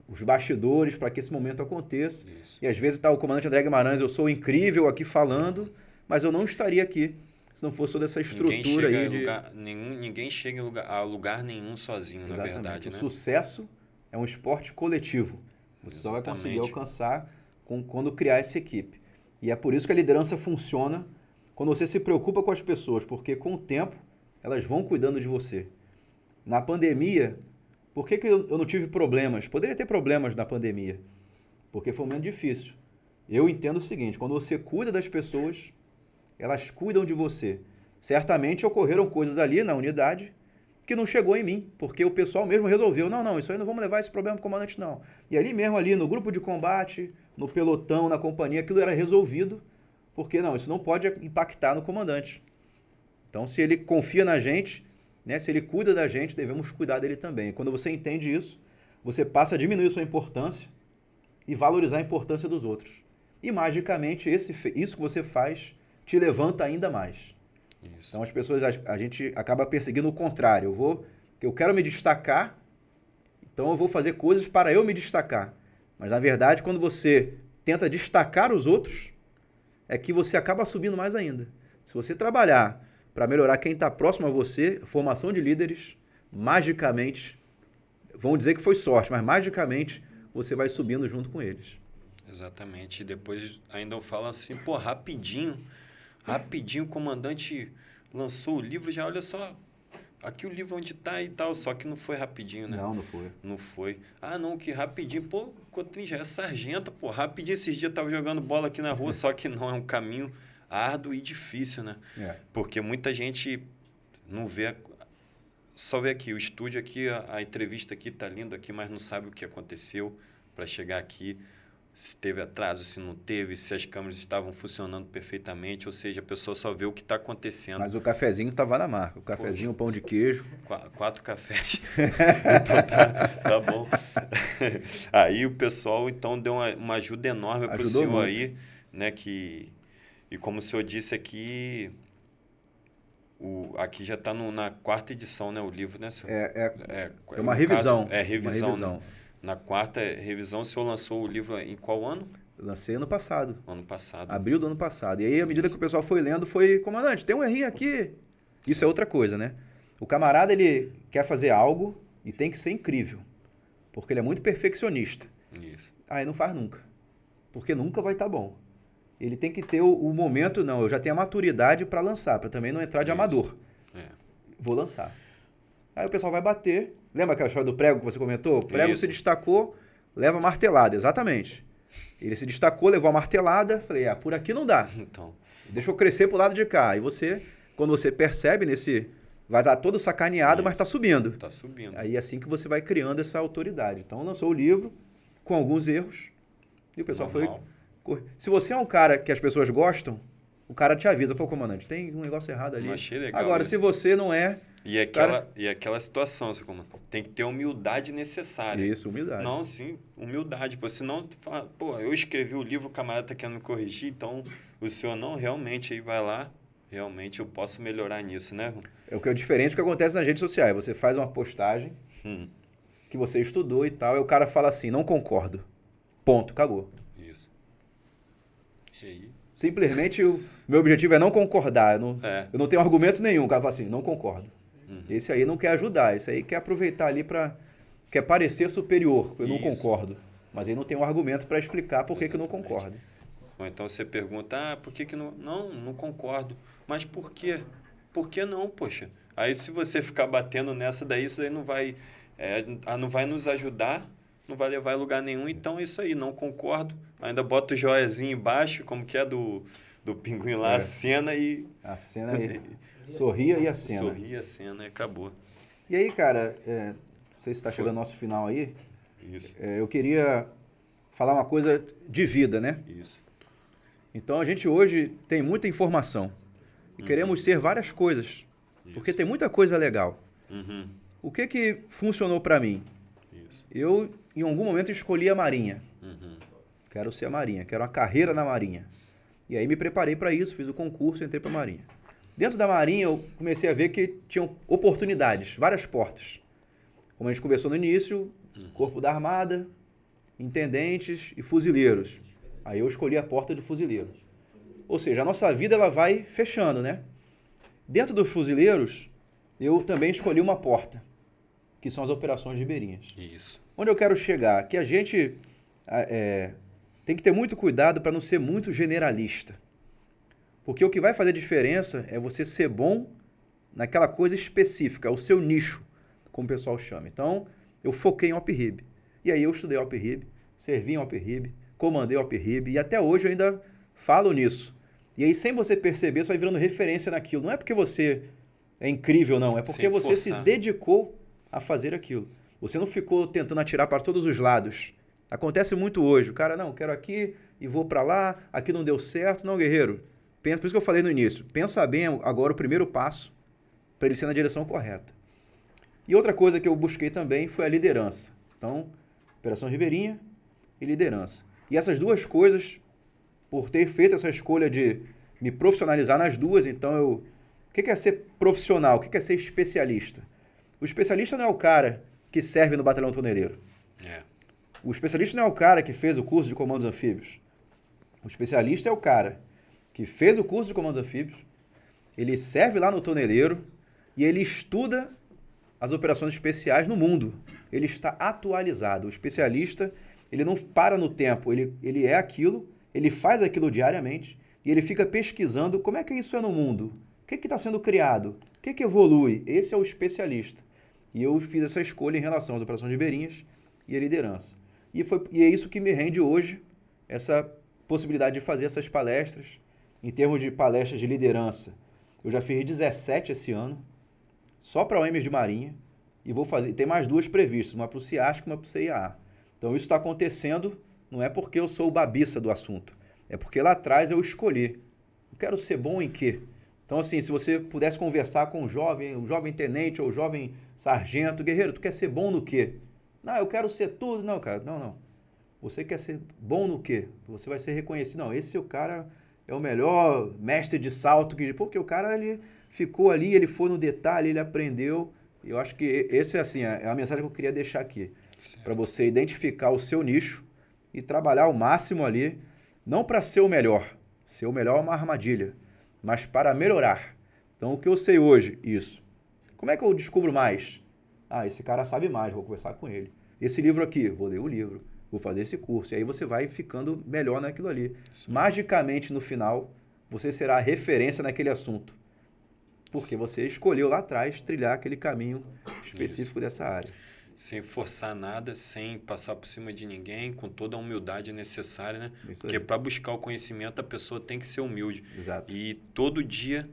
os bastidores para que esse momento aconteça. Isso. E às vezes está o comandante André Guimarães, eu sou incrível aqui falando, mas eu não estaria aqui se não fosse toda essa estrutura aí de... Ninguém chega a lugar nenhum sozinho, na verdade. O sucesso é um esporte coletivo. Você só vai conseguir alcançar quando criar essa equipe. E é por isso que a liderança funciona quando você se preocupa com as pessoas, porque com o tempo elas vão cuidando de você. Na pandemia, por que eu não tive problemas? Poderia ter problemas na pandemia, porque foi um momento difícil. Eu entendo o seguinte, quando você cuida das pessoas, elas cuidam de você. Certamente ocorreram coisas ali na unidade que não chegou em mim, porque o pessoal mesmo resolveu, não, isso aí não vamos levar esse problema para o comandante, não. E ali mesmo, ali no grupo de combate, no pelotão, na companhia, aquilo era resolvido, porque não, isso não pode impactar no comandante. Então, se ele confia na gente, né, se ele cuida da gente, devemos cuidar dele também. Quando você entende isso, você passa a diminuir sua importância e valorizar a importância dos outros. E, magicamente, isso que você faz te levanta ainda mais. Isso. Então, as pessoas, a gente acaba perseguindo o contrário. Eu quero me destacar, então eu vou fazer coisas para eu me destacar. Mas, na verdade, quando você tenta destacar os outros, é que você acaba subindo mais ainda. Se você trabalhar para melhorar quem está próximo a você, formação de líderes, magicamente, vão dizer que foi sorte, mas magicamente você vai subindo junto com eles. Exatamente. E depois ainda eu falo assim, rapidinho o comandante lançou o livro, já olha só, aqui o livro onde está e tal, só que não foi rapidinho, né? Não foi. Não foi. Que rapidinho, Cotrim já é sargento, rapidinho, esses dias eu tava jogando bola aqui na rua, só que não, é um caminho árduo e difícil, né? Porque muita gente não vê, só vê aqui, o estúdio aqui, a entrevista aqui tá lindo aqui, mas não sabe o que aconteceu para chegar aqui, se teve atraso, se não teve, se as câmeras estavam funcionando perfeitamente, ou seja, a pessoa só vê o que está acontecendo. Mas o cafezinho estava na marca, o cafezinho, o pão de queijo. 4 cafés. Então tá bom. Aí o pessoal então deu uma ajuda enorme para o senhor muito. Aí, né, e como o senhor disse aqui, aqui já está na 4ª edição, né, o livro, né, senhor? É uma revisão. Caso, revisão. Uma revisão. Né? Na 4ª revisão, o senhor lançou o livro em qual ano? Eu lancei ano passado. Ano passado. Abril do ano passado. E aí, à medida que o pessoal foi lendo, foi, comandante, tem um errinho aqui. Isso é outra coisa, né? O camarada, ele quer fazer algo e tem que ser incrível. Porque ele é muito perfeccionista. Isso. Aí não faz nunca. Porque nunca vai estar bom. Ele tem que ter o momento, não, eu já tenho a maturidade para lançar, para também não entrar de amador. Vou lançar. Aí o pessoal vai bater. Lembra aquela história do prego que você comentou? O prego se destacou, leva martelada, exatamente. Ele se destacou, levou a martelada, falei, por aqui não dá. Então. Deixa eu crescer pro lado de cá. E você, quando você percebe vai dar todo sacaneado, mas tá subindo. Tá subindo. Aí é assim que você vai criando essa autoridade. Então lançou o livro com alguns erros e o pessoal foi... Se você é um cara que as pessoas gostam, o cara te avisa, comandante, tem um negócio errado ali. Achei legal. Agora, isso. Se você não é, E aquela situação, assim, como tem que ter a humildade necessária. Isso, humildade. Não, sim, humildade. Pô, senão tu fala, pô, eu escrevi o livro, o camarada tá querendo me corrigir, então o senhor não, realmente, aí vai lá, realmente eu posso melhorar nisso, né? É o que é diferente do que acontece nas redes sociais. Você faz uma postagem que você estudou e tal, e o cara fala assim, não concordo. Ponto, acabou. Isso. E aí? Simplesmente o meu objetivo é não concordar. Eu não tenho argumento nenhum. O cara fala assim, não concordo. Esse aí não quer ajudar, esse aí quer aproveitar ali quer parecer superior. Eu não concordo. Mas aí não tem um argumento para explicar por que eu não concordo. Ou então você pergunta, por que não... Não concordo. Mas por quê? Por que não, poxa? Aí se você ficar batendo nessa daí, isso daí não vai nos ajudar, não vai levar a lugar nenhum. Então é isso aí, não concordo. Ainda bota o joiazinho embaixo, como que é do pinguim lá, a cena e... A cena aí. Sorria e a cena. Sorria e a cena e acabou. E aí, cara, não sei se está chegando ao nosso final aí. Isso. Eu queria falar uma coisa de vida, né? Isso. Então a gente hoje tem muita informação. E queremos ser várias coisas. Porque tem muita coisa legal. O que funcionou para mim? Isso. Eu, em algum momento, escolhi a Marinha. Quero ser a Marinha, quero uma carreira na Marinha. E aí me preparei para isso, fiz o concurso e entrei para a Marinha. Dentro da Marinha, eu comecei a ver que tinham oportunidades, várias portas. Como a gente conversou no início, Corpo da Armada, intendentes e fuzileiros. Aí eu escolhi a porta de fuzileiro. Ou seja, a nossa vida ela vai fechando, né? Dentro dos fuzileiros, eu também escolhi uma porta, que são as operações ribeirinhas. Isso. Onde eu quero chegar? Que a gente tem que ter muito cuidado para não ser muito generalista. Porque o que vai fazer diferença é você ser bom naquela coisa específica, o seu nicho, como o pessoal chama. Então, eu foquei em OpRib. E aí eu estudei OpRib, servi em OpRib, comandei OpRib e até hoje eu ainda falo nisso. E aí, sem você perceber, você vai virando referência naquilo. Não é porque você é incrível, não. É porque você se dedicou a fazer aquilo. Você não ficou tentando atirar para todos os lados. Acontece muito hoje. O cara, não, quero aqui e vou para lá, aqui não deu certo. Não, guerreiro. Pensa, por isso que eu falei no início. Pensa bem agora o primeiro passo para ele ser na direção correta. E outra coisa que eu busquei também foi a liderança. Então, Operação Ribeirinha e liderança. E essas duas coisas, por ter feito essa escolha de me profissionalizar nas duas, então o que é ser profissional? O que é ser especialista? O especialista não é o cara que serve no batalhão toneleiro. O especialista não é o cara que fez o curso de comandos anfíbios. O especialista é o cara que fez o curso de comandos anfíbios, ele serve lá no toneleiro e ele estuda as operações especiais no mundo. Ele está atualizado. O especialista, ele não para no tempo, ele é aquilo, ele faz aquilo diariamente e ele fica pesquisando como é que isso é no mundo, o que está sendo criado, o que evolui. Esse é o especialista. E eu fiz essa escolha em relação às operações ribeirinhas e a liderança. E é isso que me rende hoje essa possibilidade de fazer essas palestras. Em termos de palestras de liderança, eu já fiz 17 esse ano, só para OMs de Marinha, e vou fazer. Tem mais duas previstas, uma para o CIASC e uma para o CIA. Então isso está acontecendo, não é porque eu sou o babiça do assunto, é porque lá atrás eu escolhi. Eu quero ser bom em quê? Então, assim, se você pudesse conversar com um jovem tenente ou jovem sargento, guerreiro, tu quer ser bom no quê? Não, eu quero ser tudo. Não, cara, não. Você quer ser bom no quê? Você vai ser reconhecido. Não, esse é o cara, é o melhor mestre de salto. Porque o cara, ele ficou ali, ele foi no detalhe, ele aprendeu. Eu acho que esse assim, é a mensagem que eu queria deixar aqui. Para você identificar o seu nicho e trabalhar ao máximo ali, não para ser o melhor. Ser o melhor é uma armadilha, mas para melhorar. Então, o que eu sei hoje, isso. Como é que eu descubro mais? Esse cara sabe mais, vou conversar com ele. Esse livro aqui, vou ler o livro, vou fazer esse curso. E aí você vai ficando melhor naquilo ali. Sim. Magicamente, no final, você será a referência naquele assunto. Porque você escolheu lá atrás trilhar aquele caminho específico dessa área. Sem forçar nada, sem passar por cima de ninguém, com toda a humildade necessária, né? Porque para buscar o conhecimento, a pessoa tem que ser humilde. Exato. E todo dia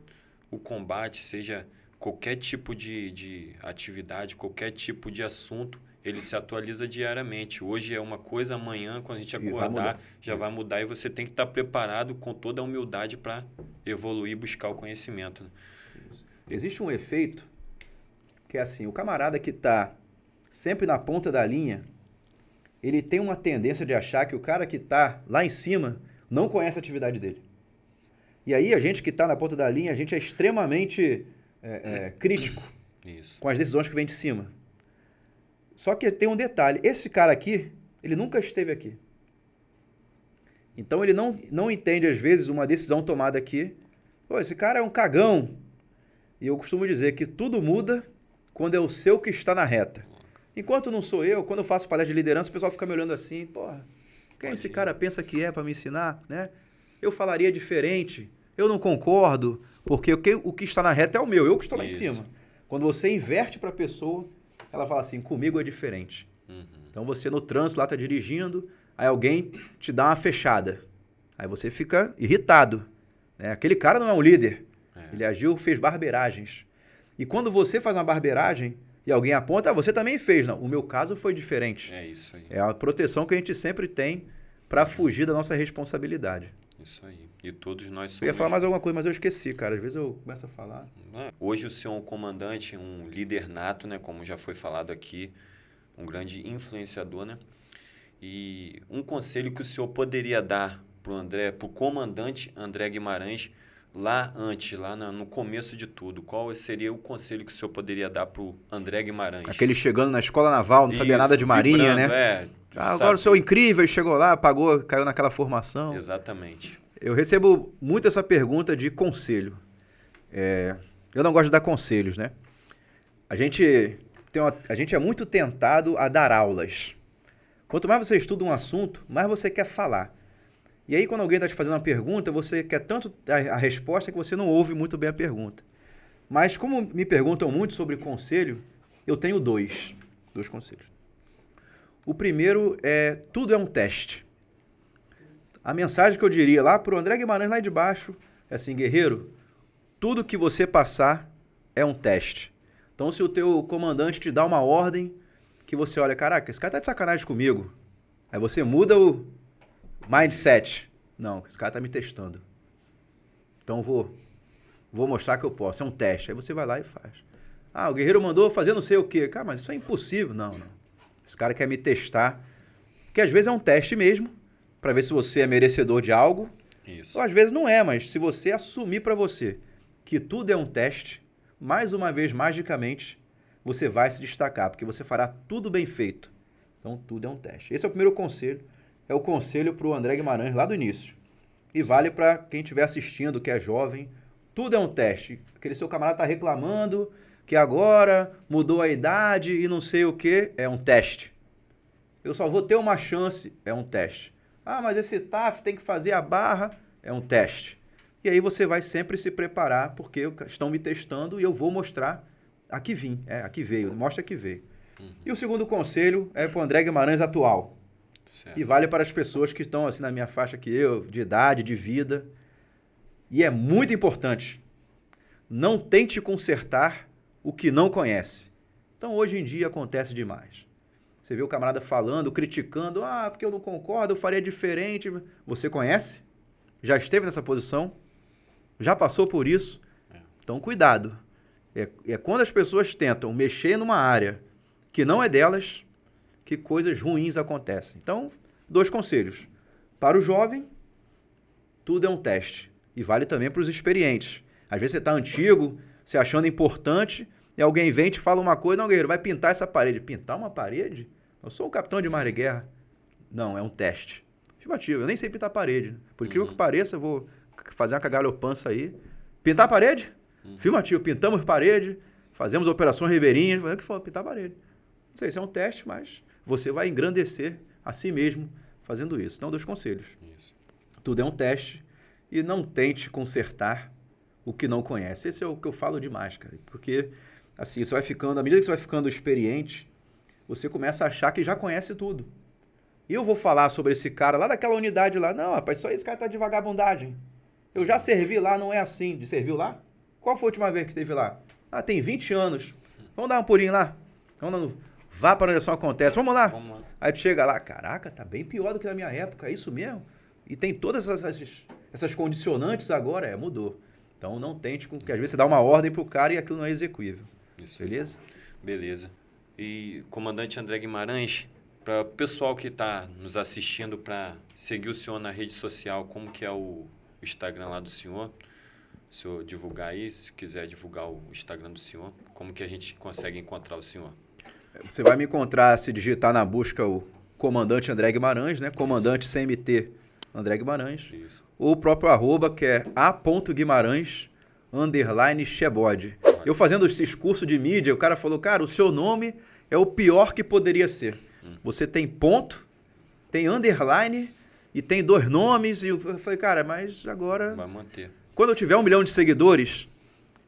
o combate, seja qualquer tipo de atividade, qualquer tipo de assunto, ele se atualiza diariamente. Hoje é uma coisa, amanhã, quando a gente acordar, já vai mudar. E você tem que estar preparado com toda a humildade para evoluir e buscar o conhecimento. Né? Existe um efeito que é assim, o camarada que está sempre na ponta da linha, ele tem uma tendência de achar que o cara que está lá em cima não conhece a atividade dele. E aí a gente que está na ponta da linha, a gente é extremamente crítico com as decisões que vêm de cima. Só que tem um detalhe, esse cara aqui, ele nunca esteve aqui. Então ele não entende, às vezes, uma decisão tomada aqui. Pô, esse cara é um cagão. E eu costumo dizer que tudo muda quando é o seu que está na reta. Enquanto não sou eu, quando eu faço palestra de liderança, o pessoal fica me olhando assim, porra, quem esse cara pensa que é para me ensinar, né? Eu falaria diferente, eu não concordo, porque o que está na reta é o meu, eu que estou lá em cima. Quando você inverte para a pessoa, ela fala assim, comigo é diferente. Então você no trânsito lá está dirigindo, aí alguém te dá uma fechada. Aí você fica irritado. Né? Aquele cara não é um líder. Ele agiu, fez barbeiragens. E quando você faz uma barbeiragem e alguém aponta, você também fez. Não, o meu caso foi diferente. É isso aí. É a proteção que a gente sempre tem para fugir da nossa responsabilidade. Isso aí. E todos nós somos... Eu ia falar mais alguma coisa, mas eu esqueci, cara. Às vezes eu começo a falar. Hoje o senhor é um comandante, um líder nato, né? Como já foi falado aqui, um grande influenciador, né? E um conselho que o senhor poderia dar para o comandante André Guimarães, lá no começo de tudo, qual seria o conselho que o senhor poderia dar para o André Guimarães? Aquele chegando na escola naval, não sabia nada de marinha, vibrando, né? Agora o senhor incrível, chegou lá, pagou, caiu naquela formação. Exatamente. Eu recebo muito essa pergunta de conselho. Eu não gosto de dar conselhos, né? A gente é muito tentado a dar aulas. Quanto mais você estuda um assunto, mais você quer falar. E aí, quando alguém está te fazendo uma pergunta, você quer tanto a resposta que você não ouve muito bem a pergunta. Mas como me perguntam muito sobre conselho, eu tenho dois conselhos. O primeiro é, tudo é um teste. A mensagem que eu diria lá para o André Guimarães, lá de baixo, é assim, guerreiro, tudo que você passar é um teste. Então, se o teu comandante te dá uma ordem, que você olha, caraca, esse cara tá de sacanagem comigo. Aí você muda o mindset. Não, esse cara tá me testando. Então vou mostrar que eu posso. É um teste. Aí você vai lá e faz. Ah, o guerreiro mandou fazer não sei o quê. Cara, mas isso é impossível. Não. Esse cara quer me testar. Que às vezes é um teste mesmo, para ver se você é merecedor de algo. Isso. Ou às vezes não é, mas se você assumir para você que tudo é um teste, mais uma vez, magicamente, você vai se destacar, porque você fará tudo bem feito. Então, tudo é um teste. Esse é o primeiro conselho. É o conselho para o André Guimarães lá do início. E vale para quem estiver assistindo, que é jovem. Tudo é um teste. Aquele seu camarada está reclamando que agora mudou a idade e não sei o quê. É um teste. Eu só vou ter uma chance. É um teste. Ah, mas esse TAF tem que fazer a barra. É um teste. E aí você vai sempre se preparar, porque estão me testando e eu vou mostrar aqui vim. Aqui veio. Mostra que veio. E o segundo conselho é para o André Guimarães atual. Certo. E vale para as pessoas que estão assim na minha faixa que eu, de idade, de vida. E é muito importante. Não tente consertar o que não conhece. Então, hoje em dia, acontece demais. Você vê o camarada falando, criticando. Ah, porque eu não concordo, eu faria diferente. Você conhece? Já esteve nessa posição? Já passou por isso? Então, cuidado. É quando as pessoas tentam mexer numa área que não é delas, que coisas ruins acontecem. Então, 2 conselhos. Para o jovem, tudo é um teste. E vale também para os experientes. Às vezes você está antigo, se achando importante, e alguém vem e te fala uma coisa, não, guerreiro, vai pintar essa parede. Pintar uma parede? Eu sou um capitão de mar de guerra. Não, é um teste. Afirmativo, eu nem sei pintar parede. Por incrível que pareça, eu vou fazer uma cagalhopança aí. Pintar a parede? Afirmativo, pintamos parede, fazemos operações ribeirinhas, o que for, pintar a parede. Não sei se é um teste, mas você vai engrandecer a si mesmo fazendo isso. Então, 2 conselhos. Isso. Tudo é um teste e não tente consertar o que não conhece. Esse é o que eu falo demais, cara. Porque, assim, você vai ficando, à medida que você vai ficando experiente, você começa a achar que já conhece tudo. E eu vou falar sobre esse cara lá daquela unidade lá. Não, rapaz, só esse cara tá de vagabundagem. Eu já servi lá, não é assim. De serviu lá? Qual foi a última vez que teve lá? Ah, tem 20 anos. Vamos dar um pulinho lá? Vá para onde isso acontece. Vamos lá. Aí tu chega lá, caraca, tá bem pior do que na minha época, é isso mesmo? E tem todas essas condicionantes agora, mudou. Então não tente, porque às vezes você dá uma ordem pro cara e aquilo não é execuível. Isso. Beleza? Beleza. E, comandante André Guimarães, para o pessoal que está nos assistindo, para seguir o senhor na rede social, como que é o Instagram lá do senhor? O senhor divulgar aí, se quiser divulgar o Instagram do senhor, como que a gente consegue encontrar o senhor? Você vai me encontrar se digitar na busca o comandante André Guimarães, né? Comandante CMT André Guimarães. Isso. Ou o próprio arroba, que é a.guimarães_Chebode. Eu fazendo esses cursos de mídia, o cara falou, cara, o seu nome é o pior que poderia ser. Você tem ponto, tem underline e tem 2 nomes. E eu falei, cara, mas agora... Vai manter. Quando eu tiver 1 milhão de seguidores,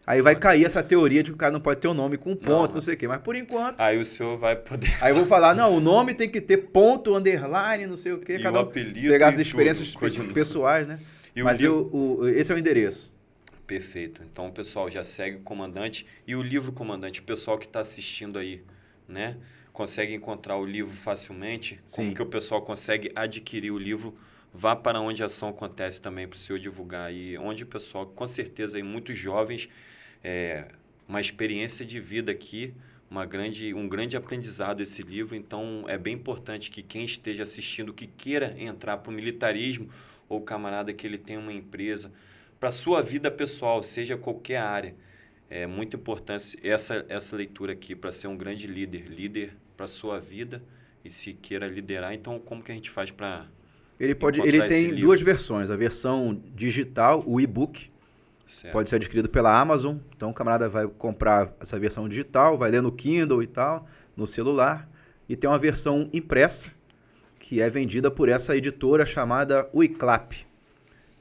aí vai cair essa teoria de que o cara não pode ter um nome com ponto, não sei o quê. Mas por enquanto... Aí o senhor vai poder... Aí eu vou falar, não, o nome tem que ter ponto, underline, não sei o quê. E cada o um apelido pegar e as experiências tudo. pessoais, né? E mas esse é o endereço. Perfeito. Então, pessoal, já segue o comandante. E o livro, comandante, o pessoal que está assistindo aí, né? Consegue encontrar o livro facilmente? Sim. Como que o pessoal consegue adquirir o livro? Vá para onde a ação acontece também, para o senhor divulgar aí. Onde o pessoal, com certeza, aí, muitos jovens, uma experiência de vida aqui, um grande aprendizado esse livro. Então, é bem importante que quem esteja assistindo, que queira entrar para o militarismo, ou camarada que ele tenha uma empresa, para a sua vida pessoal, seja qualquer área. É muito importante essa leitura aqui para ser um grande líder para a sua vida e se queira liderar. Então, como que a gente faz para ele tem 2 versões. A versão digital, o e-book, pode ser adquirido pela Amazon. Então, o camarada vai comprar essa versão digital, vai ler no Kindle e tal, no celular. E tem uma versão impressa, que é vendida por essa editora chamada Wiclap.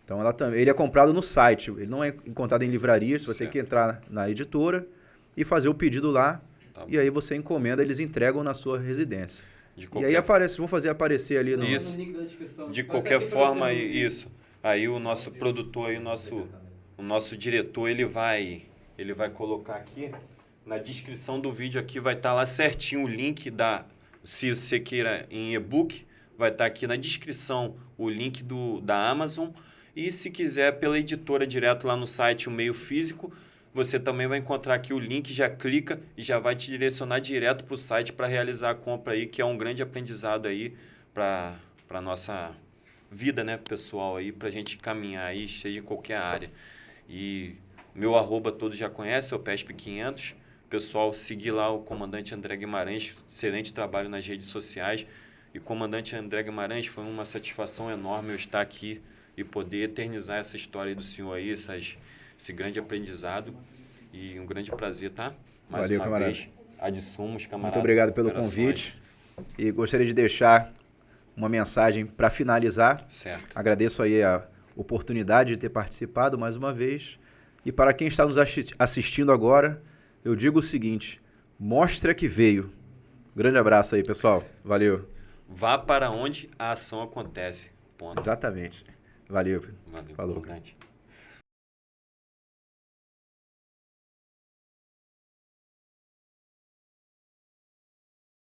Então, ele é comprado no site, ele não é encontrado em livrarias, você vai ter que entrar na editora e fazer o pedido lá, e aí você encomenda, eles entregam na sua residência. E aí vão fazer aparecer ali no... Isso, de qualquer forma, isso. Aí o nosso produtor, aí, o nosso diretor, ele vai colocar aqui, na descrição do vídeo aqui, vai estar lá certinho o link se você queira em e-book, vai estar aqui na descrição o link da Amazon. E se quiser pela editora direto lá no site, o meio físico, você também vai encontrar aqui o link, já clica e já vai te direcionar direto para o site para realizar a compra aí, que é um grande aprendizado aí para a nossa vida, né, pessoal, aí, para a gente caminhar aí, seja em qualquer área. E meu arroba todos já conhecem, é o PESP500. Pessoal, seguir lá o comandante André Guimarães, excelente trabalho nas redes sociais. E comandante André Guimarães, foi uma satisfação enorme eu estar aqui e poder eternizar essa história do senhor aí, esse grande aprendizado e um grande prazer, tá? Valeu, uma camarada. Vez, Adsumos, camarada. Muito obrigado pelo convite e gostaria de deixar uma mensagem para finalizar. Certo. Agradeço aí a oportunidade de ter participado mais uma vez e para quem está nos assistindo agora, eu digo o seguinte, mostra que veio. Grande abraço aí, pessoal. Valeu. Vá para onde a ação acontece. Ponto. Exatamente. Valeu. Valeu, Falou. comandante.